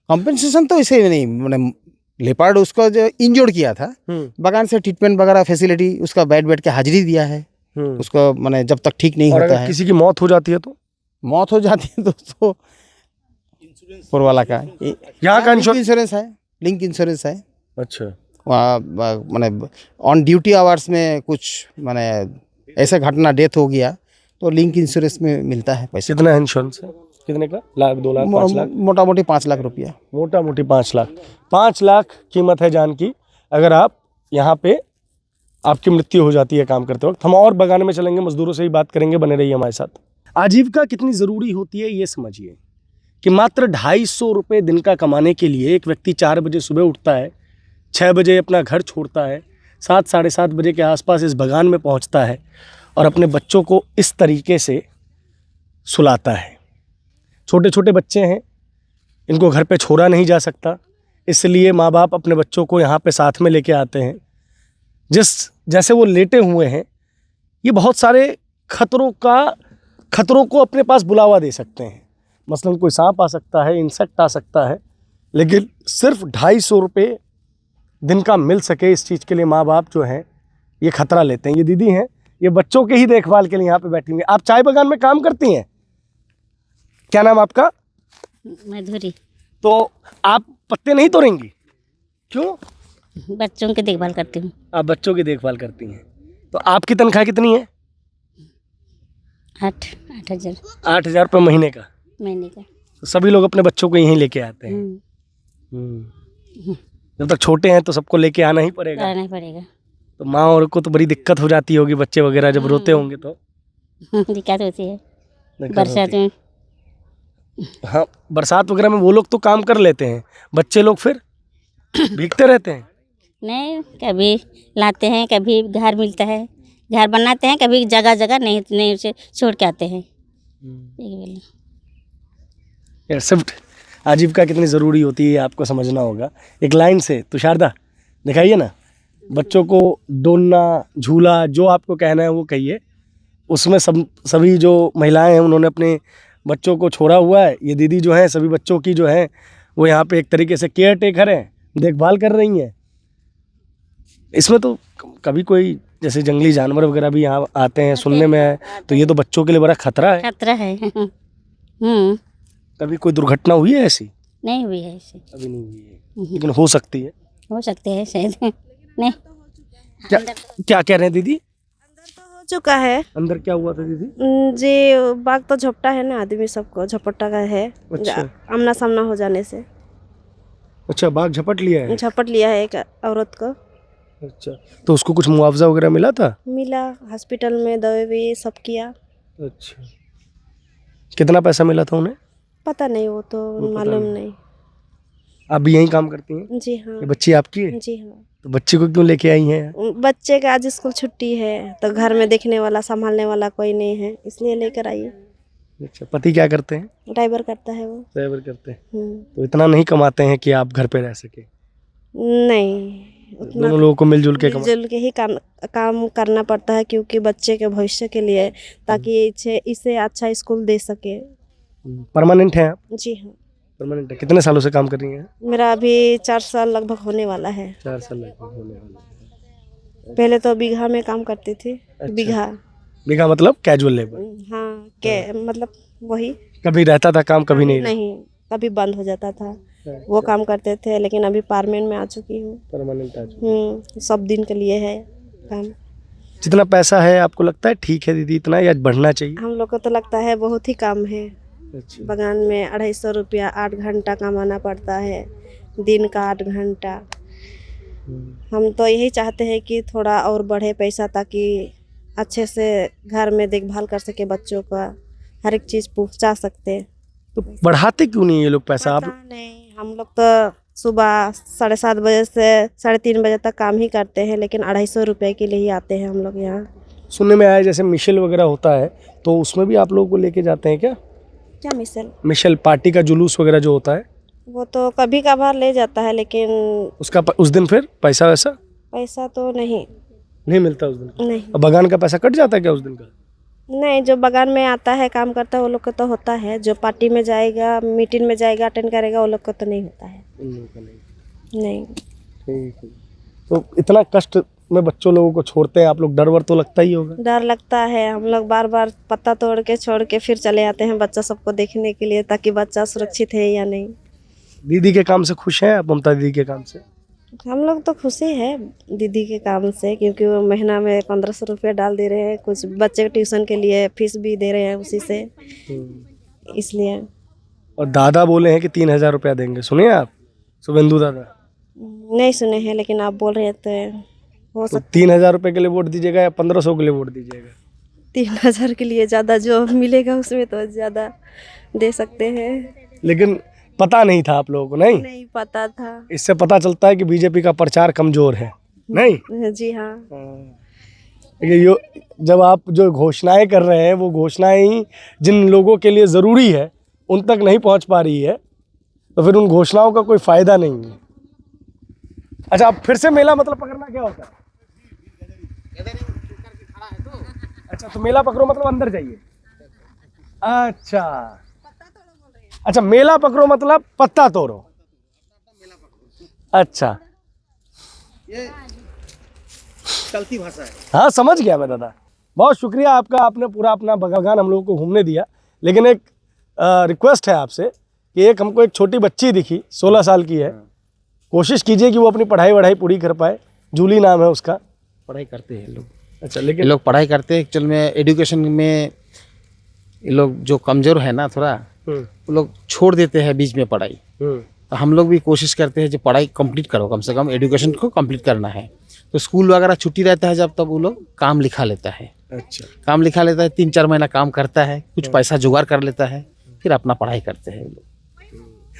कंपनसेशन तो इसे नहीं, मैंने लेपर्ड उसको जो इंजर्ड किया था, बागान से ट्रीटमेंट वगैरह फैसिलिटी, उसका बैठ के हाजिरी दिया है उसको, मैंने जब तक ठीक नहीं और होता अगर है। किसी की मौत हो जाती है तो? मौत हो जाती है तो ऊपर वाला का यहाँ का इंश्योरेंस है, लिंक इंश्योरेंस है। अच्छा, वहाँ मैंने ऑन ड्यूटी आवर्स में कुछ मैंने ऐसा घटना डेथ हो गया तो लिंक इंश्योरेंस में मिलता है पैसे। कितना इंश्योरेंस है? कितने का? लाख, 2 लाख, 5 लाख? मोटा मोटी 5 लाख रुपया। मोटा मोटी 5 लाख। 5 लाख कीमत है जान की अगर आप यहाँ पे आपकी मृत्यु हो जाती है काम करते वक्त। हम और बागान में चलेंगे, मजदूरों से ही बात करेंगे, बने रहिए हमारे साथ। आजीविका कितनी ज़रूरी होती है ये समझिए कि मात्र 250 रुपये दिन का कमाने के लिए एक व्यक्ति 4 बजे सुबह उठता है, 6 बजे अपना घर छोड़ता है, 7, 7:30 बजे के आसपास इस बागान में पहुंचता है और अपने बच्चों को इस तरीके से सुलाता है। छोटे छोटे बच्चे हैं, इनको घर पे छोड़ा नहीं जा सकता, इसलिए माँ बाप अपने बच्चों को यहाँ पे साथ में लेके आते हैं। जैसे वो लेटे हुए हैं, ये बहुत सारे खतरों को अपने पास बुलावा दे सकते हैं। मसलन कोई सांप आ सकता है, इंसेक्ट आ सकता है, लेकिन सिर्फ 250 रुपये दिन का मिल सके, इस चीज़ के लिए माँ बाप जो हैं ये खतरा लेते हैं। ये दीदी हैं, ये बच्चों के ही देखभाल के लिए यहाँ पे बैठी हुई हैं। आप चाय बागान में काम करती हैं? क्या नाम आपका? मधुरी। तो आप पत्ते नहीं तोड़ेंगी? क्यों? बच्चों की देखभाल करती हूँ। आप बच्चों की देखभाल करती हैं। तो आपकी तनख्वाह कितनी है? 8,000 8,000 रुपये महीने का? महीने का। तो सभी लोग अपने बच्चों को यहीं लेके आते हैं। जब तक छोटे हैं तो सबको लेके आना ही पड़ेगा। आना ही पड़ेगा। तो माँ और को तो बड़ी दिक्कत हो जाती होगी, बच्चे वगैरह जब रोते होंगे तो? दिक्कत होती है दिक्कत बरसात होती है। में। हाँ, बरसात वगैरह में वो लोग तो काम कर लेते हैं, बच्चे लोग फिर भीगते रहते हैं। नहीं, कभी लाते हैं, कभी घर मिलता है, घर बनाते हैं, कभी जगह जगह नहीं उसे छोड़ के आते हैं। यही बोले। यार शिफ्ट आजीविका कितनी ज़रूरी होती है आपको समझना होगा। एक लाइन से तुषारदा दिखाइए ना, बच्चों को डोलना, झूला, जो आपको कहना है वो कहिए। उसमें सभी जो महिलाएं हैं उन्होंने अपने बच्चों को छोड़ा हुआ है। ये दीदी जो हैं सभी बच्चों की जो है वो यहाँ पे एक तरीके से केयर टेकर हैं, देखभाल कर रही हैं। इसमें तो कभी कोई जैसे जंगली जानवर वगैरह भी यहाँ आते हैं, सुनने में है, तो ये तो बच्चों के लिए बड़ा खतरा है। खतरा है। कभी कोई दुर्घटना हुई है ऐसी? नहीं हुई है ऐसे। अभी नहीं हुई है, लेकिन हो सकती है। हो सकते हैं शायद। नहीं, क्या क्या कह रहे हैं दीदी? हो चुका है अंदर क्या हुआ था दीदी? जी, बाग तो झपटा है ना, आदमी सबको झपटा का है। अच्छा। आमना सामना हो जाने से अच्छा, बाघ झपट लिया है। झपट लिया है एक औरत को। अच्छा, तो उसको कुछ मुआवजा वगैरह मिला था? मिला, हॉस्पिटल में दवा भी सब किया। अच्छा, कितना पैसा मिला था उन्हें? पता नहीं, वो तो वो पता मालूम नहीं। नहीं। आप भी यहीं काम करती हैं? जी हाँ। ये बच्ची आपकी है? जी हाँ। तो बच्ची को क्यों लेके आई हैं? बच्चे का आज स्कूल छुट्टी है तो घर में देखने वाला संभालने वाला कोई नहीं है, इसलिए लेकर आई। अच्छा, पति क्या करते हैं? ड्राइवर करता है वो। ड्राइवर करते हैं। तो इतना नहीं कमाते हैं कि आप घर पे रह सके? नहीं, उतना दोनों लोगों को मिलजुल के कमा। मिलजुल के ही काम करना पड़ता है, क्योंकि बच्चे के भविष्य के लिए, ताकि इसे अच्छा स्कूल दे सके। परमानेंट है आप? जी हाँ। परमानेंट है। कितने सालों से काम कर रही हैं? मेरा अभी 4 साल लगभग होने वाला है। 4 साल लगभग होने वाले हैं। पहले तो बीघा में काम करती थी। बीघा बीघा मतलब कैजुअल लेबर? हाँ, के मतलब वही। कभी रहता था काम, कभी नहीं? नहीं, कभी बंद हो जाता था। वो काम करते थे, लेकिन अभी परमानेंट में आ चुकी हूँ। परमानेंट आ चुकी। सब दिन के लिए है काम। जितना पैसा है आपको लगता है ठीक है दीदी इतना, या बढ़ना चाहिए? हम लोग को तो लगता है बहुत ही कम है। अच्छा। बगान में 250 रुपया 8 घंटा कमाना पड़ता है, दिन का 8 घंटा। हम तो यही चाहते हैं कि थोड़ा और बढ़े पैसा, ताकि अच्छे से घर में देखभाल कर सके, बच्चों का हर एक चीज़ पहुंचा सकते। तो बढ़ाते क्यों नहीं ये लोग पैसा? आप पता नहीं, हम लोग तो सुबह 7:30 बजे से 3:30 बजे तक काम ही करते हैं, लेकिन 250 रुपये के लिए ही आते हैं हम लोग यहाँ। सुनने में आया जैसे मिशेल वगैरह होता है, तो उसमें भी आप लोगों को लेके जाते हैं क्या? क्या मिसल? मिशेल पार्टी का जुलूस वगैरह जो होता है, वो तो कभी कभार ले जाता है, लेकिन उसका उस दिन फिर पैसा वैसा पैसा तो नहीं मिलता उस दिन? नहीं अब बगान का पैसा कट जाता है क्या उस दिन का? नहीं, जो बगान में आता है काम करता है वो लोग को तो होता है। जो पार्टी में जाएगा, मीटिंग में जाएगा, अटेंड करेगा, वो लोग को तो नहीं होता है। उन लोगों का नहीं। नहीं। ठीक है। तो इतना कष्ट में बच्चों लोगों को छोड़ते हैं आप लोग, डर वर तो लगता ही होगा? डर लगता है। हम लोग बार बार पत्ता तोड़ के छोड़ के फिर चले आते हैं बच्चा सबको देखने के लिए, ताकि बच्चा सुरक्षित है या नहीं। दीदी के काम से खुश हैं आप? ममता दीदी के काम से? हम लोग तो खुशी है दीदी के काम से, क्योंकि वो महीना में 1500 रुपये डाल दे रहे हैं, कुछ बच्चे के ट्यूशन के लिए फीस भी दे रहे हैं उसी से, इसलिए। और दादा बोले हैं कि 3000 रुपया देंगे, सुनिए आप? शुभेंदु दादा नहीं सुने हैं, लेकिन आप बोल रहे हैं तो हो तो सकता। 3000 रुपये के लिए वोट दीजिएगा या 1500 के लिए वोट दीजिएगा? 3000 के लिए ज़्यादा जो मिलेगा उसमें तो ज़्यादा दे सकते हैं। लेकिन पता नहीं था आप लोगों को? नहीं नहीं पता था। इससे पता चलता है कि बीजेपी का प्रचार कमजोर है। नहीं जी हाँ। जब आप जो घोषणाएं कर रहे हैं वो घोषणाएं ही जिन लोगों के लिए ज़रूरी है उन तक नहीं पहुंच पा रही है, तो फिर उन घोषणाओं का कोई फायदा नहीं है। अच्छा, अब फिर से मेला मतलब पकड़ना क्या होता है? अच्छा, तो मेला पकड़ो मतलब अंदर जाइए। अच्छा, मेला पकड़ो मतलब पत्ता तोड़ो। अच्छा, ये चलती भाषा है। हाँ समझ गया मैं दादा, बहुत शुक्रिया आपका, आपने पूरा अपना बगान हम लोगों को घूमने दिया। लेकिन एक रिक्वेस्ट है आपसे कि हमको एक छोटी बच्ची दिखी, 16 साल की है, कोशिश कीजिए कि वो अपनी पढ़ाई पूरी कर पाए। जूली नाम है उसका। पढ़ाई करते हैं लोग। अच्छा, ये लेकिन लोग पढ़ाई करते हैं, एक्चुअल में एजुकेशन में ये लोग जो कमज़ोर है ना थोड़ा, वो लोग छोड़ देते हैं बीच में पढ़ाई। तो हम लोग भी कोशिश करते हैं जो पढ़ाई कंप्लीट करो, कम से कम एजुकेशन को कंप्लीट करना है। तो स्कूल वगैरह छुट्टी रहता है जब, तब वो लोग काम लिखा लेता है। अच्छा। काम लिखा लेता है, 3-4 महीना काम करता है, कुछ पैसा जुगाड़ कर लेता है, फिर अपना पढ़ाई करते हैं लोग।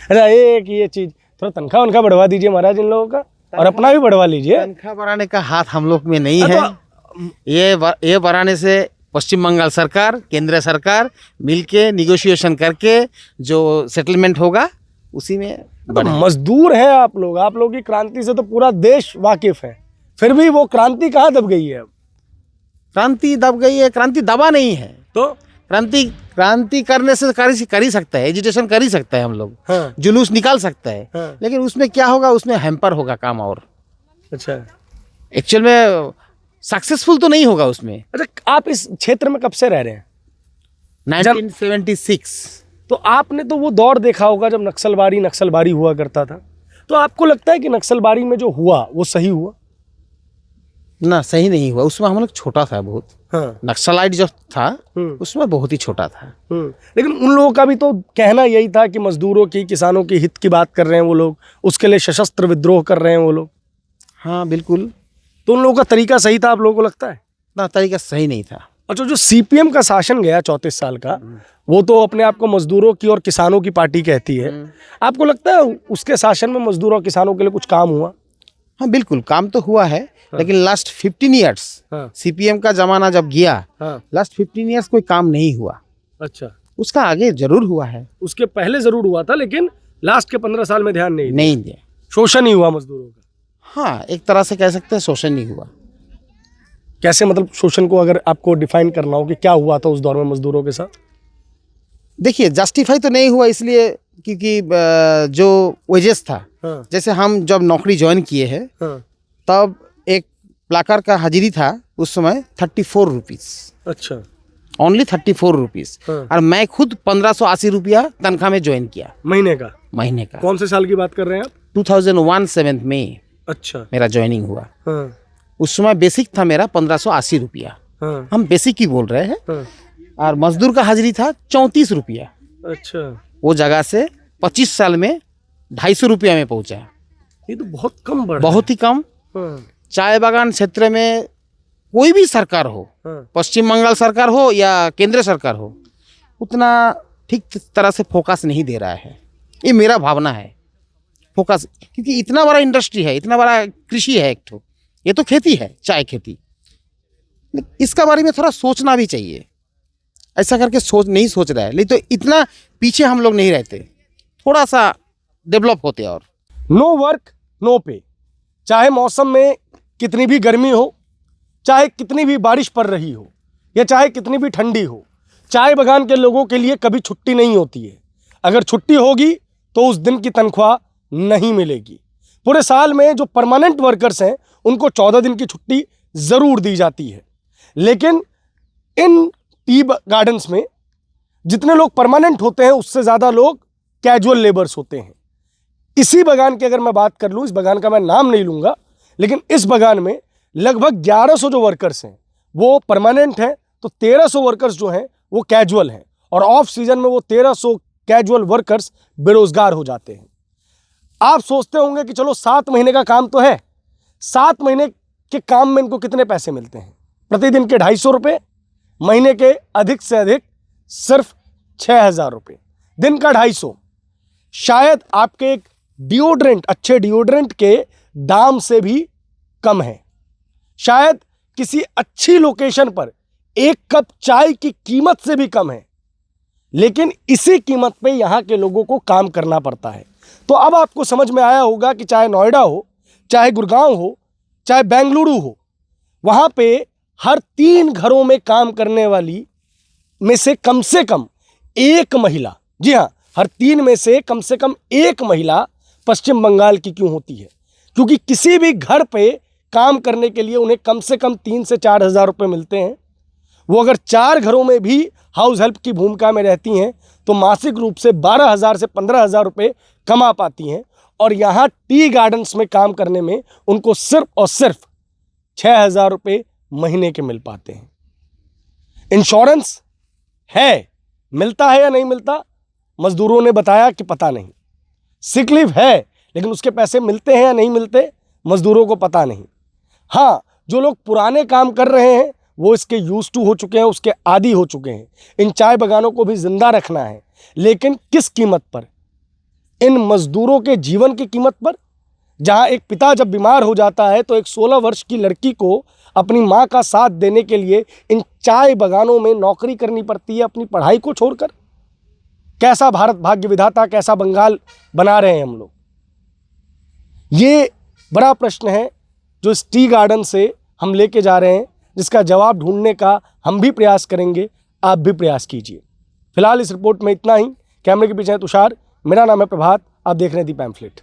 अच्छा, एक ये चीज, थोड़ा तनख्वाह उनका बढ़वा दीजिए महाराज इन लोगों का, और अपना भी बढ़वा लीजिए। तनख्वाह बढ़ाने का हाथ हम लोग में नहीं है। तो ये बढ़ाने से पश्चिम बंगाल सरकार, केंद्र सरकार मिलके निगोशिएशन करके जो सेटलमेंट होगा उसी में बढ़ेगा। मजदूर हैं आप लोग की क्रांति से तो पूरा देश वाकिफ है, फिर भी वो क्रांति कहाँ दब गई है अब? क्रांति दब गई है? क्रांति दबा नहीं है। तो क्रांति करने से कर ही सकता है, एजुटेशन कर ही सकता है हम लोग। हाँ। जुलूस निकाल सकता है। हाँ। लेकिन उसमें क्या होगा, उसमें हैम्पर होगा काम। और अच्छा, एक्चुअल में सक्सेसफुल तो नहीं होगा उसमें। अच्छा, आप इस क्षेत्र में कब से रह रहे हैं? 1976। तो आपने तो वो दौर देखा होगा जब नक्सलबारी हुआ करता था। तो आपको लगता है कि नक्सलबारी में जो हुआ वो सही हुआ? ना, सही नहीं हुआ। उसमें हम लोग छोटा था बहुत। हाँ। नक्सलाइट जो था उसमें बहुत ही छोटा था। लेकिन उन लोगों का भी तो कहना यही था कि मजदूरों की, किसानों की हित की बात कर रहे हैं वो लोग, उसके लिए सशस्त्र विद्रोह कर रहे हैं वो लोग। हाँ बिल्कुल। तो उन लोगों का तरीका सही था, आप लोगों को लगता है? ना, तरीका सही नहीं था। अच्छा, जो सीपीएम का शासन गया 34 साल का, वो तो अपने आप को मजदूरों की और किसानों की पार्टी कहती है। आपको लगता है उसके शासन में मजदूरों और किसानों के लिए कुछ काम हुआ? हाँ बिल्कुल, काम तो हुआ है। लेकिन लास्ट 15 ईयर्स सीपीएम का जमाना जब गया, लास्ट 15 ईयर्स कोई काम नहीं हुआ। अच्छा। उसका आगे जरूर हुआ है। उसके पहले जरूर हुआ था, लेकिन लास्ट के 15 साल में ध्यान नहीं दिया। शोषण ही हुआ मजदूरों का। हाँ, एक तरह से कह सकते हैं शोषण नहीं हुआ। कैसे, मतलब शोषण को अगर आपको डिफाइन करना हो कि क्या हुआ था उस दौर में मजदूरों के साथ? देखिए, जस्टिफाई तो नहीं हुआ इसलिए क्योंकि जो वेजेस था, जैसे हम जब नौकरी ज्वाइन किए हैं तब एक प्लाकर का हाजिरी था उस समय 34 रुपीज़। अच्छा। Only 34 rupees. और मैं खुद 1580 रुपया तनख्वाह में ज्वाइन किया। महीने का? कौन से साल की बात कर रहे हैं आप? 2001 7 में। अच्छा, मेरा ज्वाइनिंग हुआ। उस समय बेसिक था मेरा 1580 रुपया। हम बेसिक ही बोल रहे हैं। और मजदूर का हाजिरी था 34 रुपया। अच्छा। वो जगह से 25 साल में 250 रुपया में पहुंचा। ये तो बहुत कम बढ़ा, बहुत ही कम। चाय बागान क्षेत्र में कोई भी सरकार हो, पश्चिम बंगाल सरकार हो या केंद्र सरकार हो, उतना ठीक तरह से फोकस नहीं दे रहा है। ये मेरा भावना है। फोकस, क्योंकि इतना बड़ा इंडस्ट्री है, इतना बड़ा कृषि है एक ठो, ये तो खेती है, चाय खेती। इसका बारे में थोड़ा सोचना भी चाहिए। ऐसा करके नहीं सोच रहा है। लेकिन तो इतना पीछे हम लोग नहीं रहते, थोड़ा सा डेवलप होते। और नो वर्क नो पे। चाहे मौसम में कितनी भी गर्मी हो, चाहे कितनी भी बारिश पड़ रही हो, या चाहे कितनी भी ठंडी हो, चाय बागान के लोगों के लिए कभी छुट्टी नहीं होती है। अगर छुट्टी होगी तो उस दिन की तनख्वाह नहीं मिलेगी। पूरे साल में जो परमानेंट वर्कर्स हैं उनको 14 दिन की छुट्टी ज़रूर दी जाती है। लेकिन इन टी गार्डन्स में जितने लोग परमानेंट होते हैं उससे ज़्यादा लोग कैजुअल लेबर्स होते हैं। इसी बागान की अगर मैं बात कर लूँ, इस बागान का मैं नाम नहीं लूँगा, लेकिन इस बागान में लगभग 1100 जो वर्कर्स हैं वो परमानेंट हैं, तो 1300 वर्कर्स जो हैं वो कैजुअल हैं। और ऑफ सीजन में वो 1300 कैजुअल वर्कर्स बेरोजगार हो जाते हैं। आप सोचते होंगे कि चलो 7 महीने का काम तो है, 7 महीने के काम में इनको कितने पैसे मिलते हैं? प्रतिदिन के 250 रुपये, महीने के अधिक से अधिक सिर्फ 6000 रुपये, दिन का 250। शायद आपके एक डिओड्रेंट, अच्छे डिओड्रेंट के दाम से भी कम है। शायद किसी अच्छी लोकेशन पर एक कप चाय की कीमत से भी कम है। लेकिन इसी कीमत पे यहाँ के लोगों को काम करना पड़ता है। तो अब आपको समझ में आया होगा कि चाहे नोएडा हो, चाहे गुड़गांव हो, चाहे बेंगलुरु हो, वहाँ पे हर 3 घरों में काम करने वाली में से कम एक महिला, जी हाँ, हर 3 में से कम एक महिला पश्चिम बंगाल की क्यों होती है? क्योंकि किसी भी घर पे काम करने के लिए उन्हें कम से कम 3 से 4 हज़ार रुपये मिलते हैं। वो अगर 4 घरों में भी हाउस हेल्प की भूमिका में रहती हैं तो मासिक रूप से 12,000 से 15,000 रुपये कमा पाती हैं। और यहाँ टी गार्डन्स में काम करने में उनको सिर्फ और सिर्फ 6,000 रुपये महीने के मिल पाते हैं। इंश्योरेंस है, मिलता है या नहीं मिलता? मजदूरों ने बताया कि पता नहीं। सिक लीव है, लेकिन उसके पैसे मिलते हैं या नहीं मिलते? मजदूरों को पता नहीं। हाँ, जो लोग पुराने काम कर रहे हैं वो इसके यूज टू हो चुके हैं, उसके आदी हो चुके हैं। इन चाय बागानों को भी जिंदा रखना है, लेकिन किस कीमत पर? इन मजदूरों के जीवन की कीमत पर। जहां एक पिता जब बीमार हो जाता है तो एक 16 वर्ष की लड़की को अपनी मां का साथ देने के लिए इन चाय बागानों में नौकरी करनी पड़ती है अपनी पढ़ाई को छोड़कर। कैसा भारत भाग्य विधाता, कैसा बंगाल बना रहे हैं हम लोग? ये बड़ा प्रश्न है जो इस टी गार्डन से हम लेके जा रहे हैं, जिसका जवाब ढूंढने का हम भी प्रयास करेंगे, आप भी प्रयास कीजिए। फिलहाल इस रिपोर्ट में इतना ही। कैमरे के पीछे है तुषार, मेरा नाम है प्रभात, आप देख रहे हैं दी पैम्फलेट।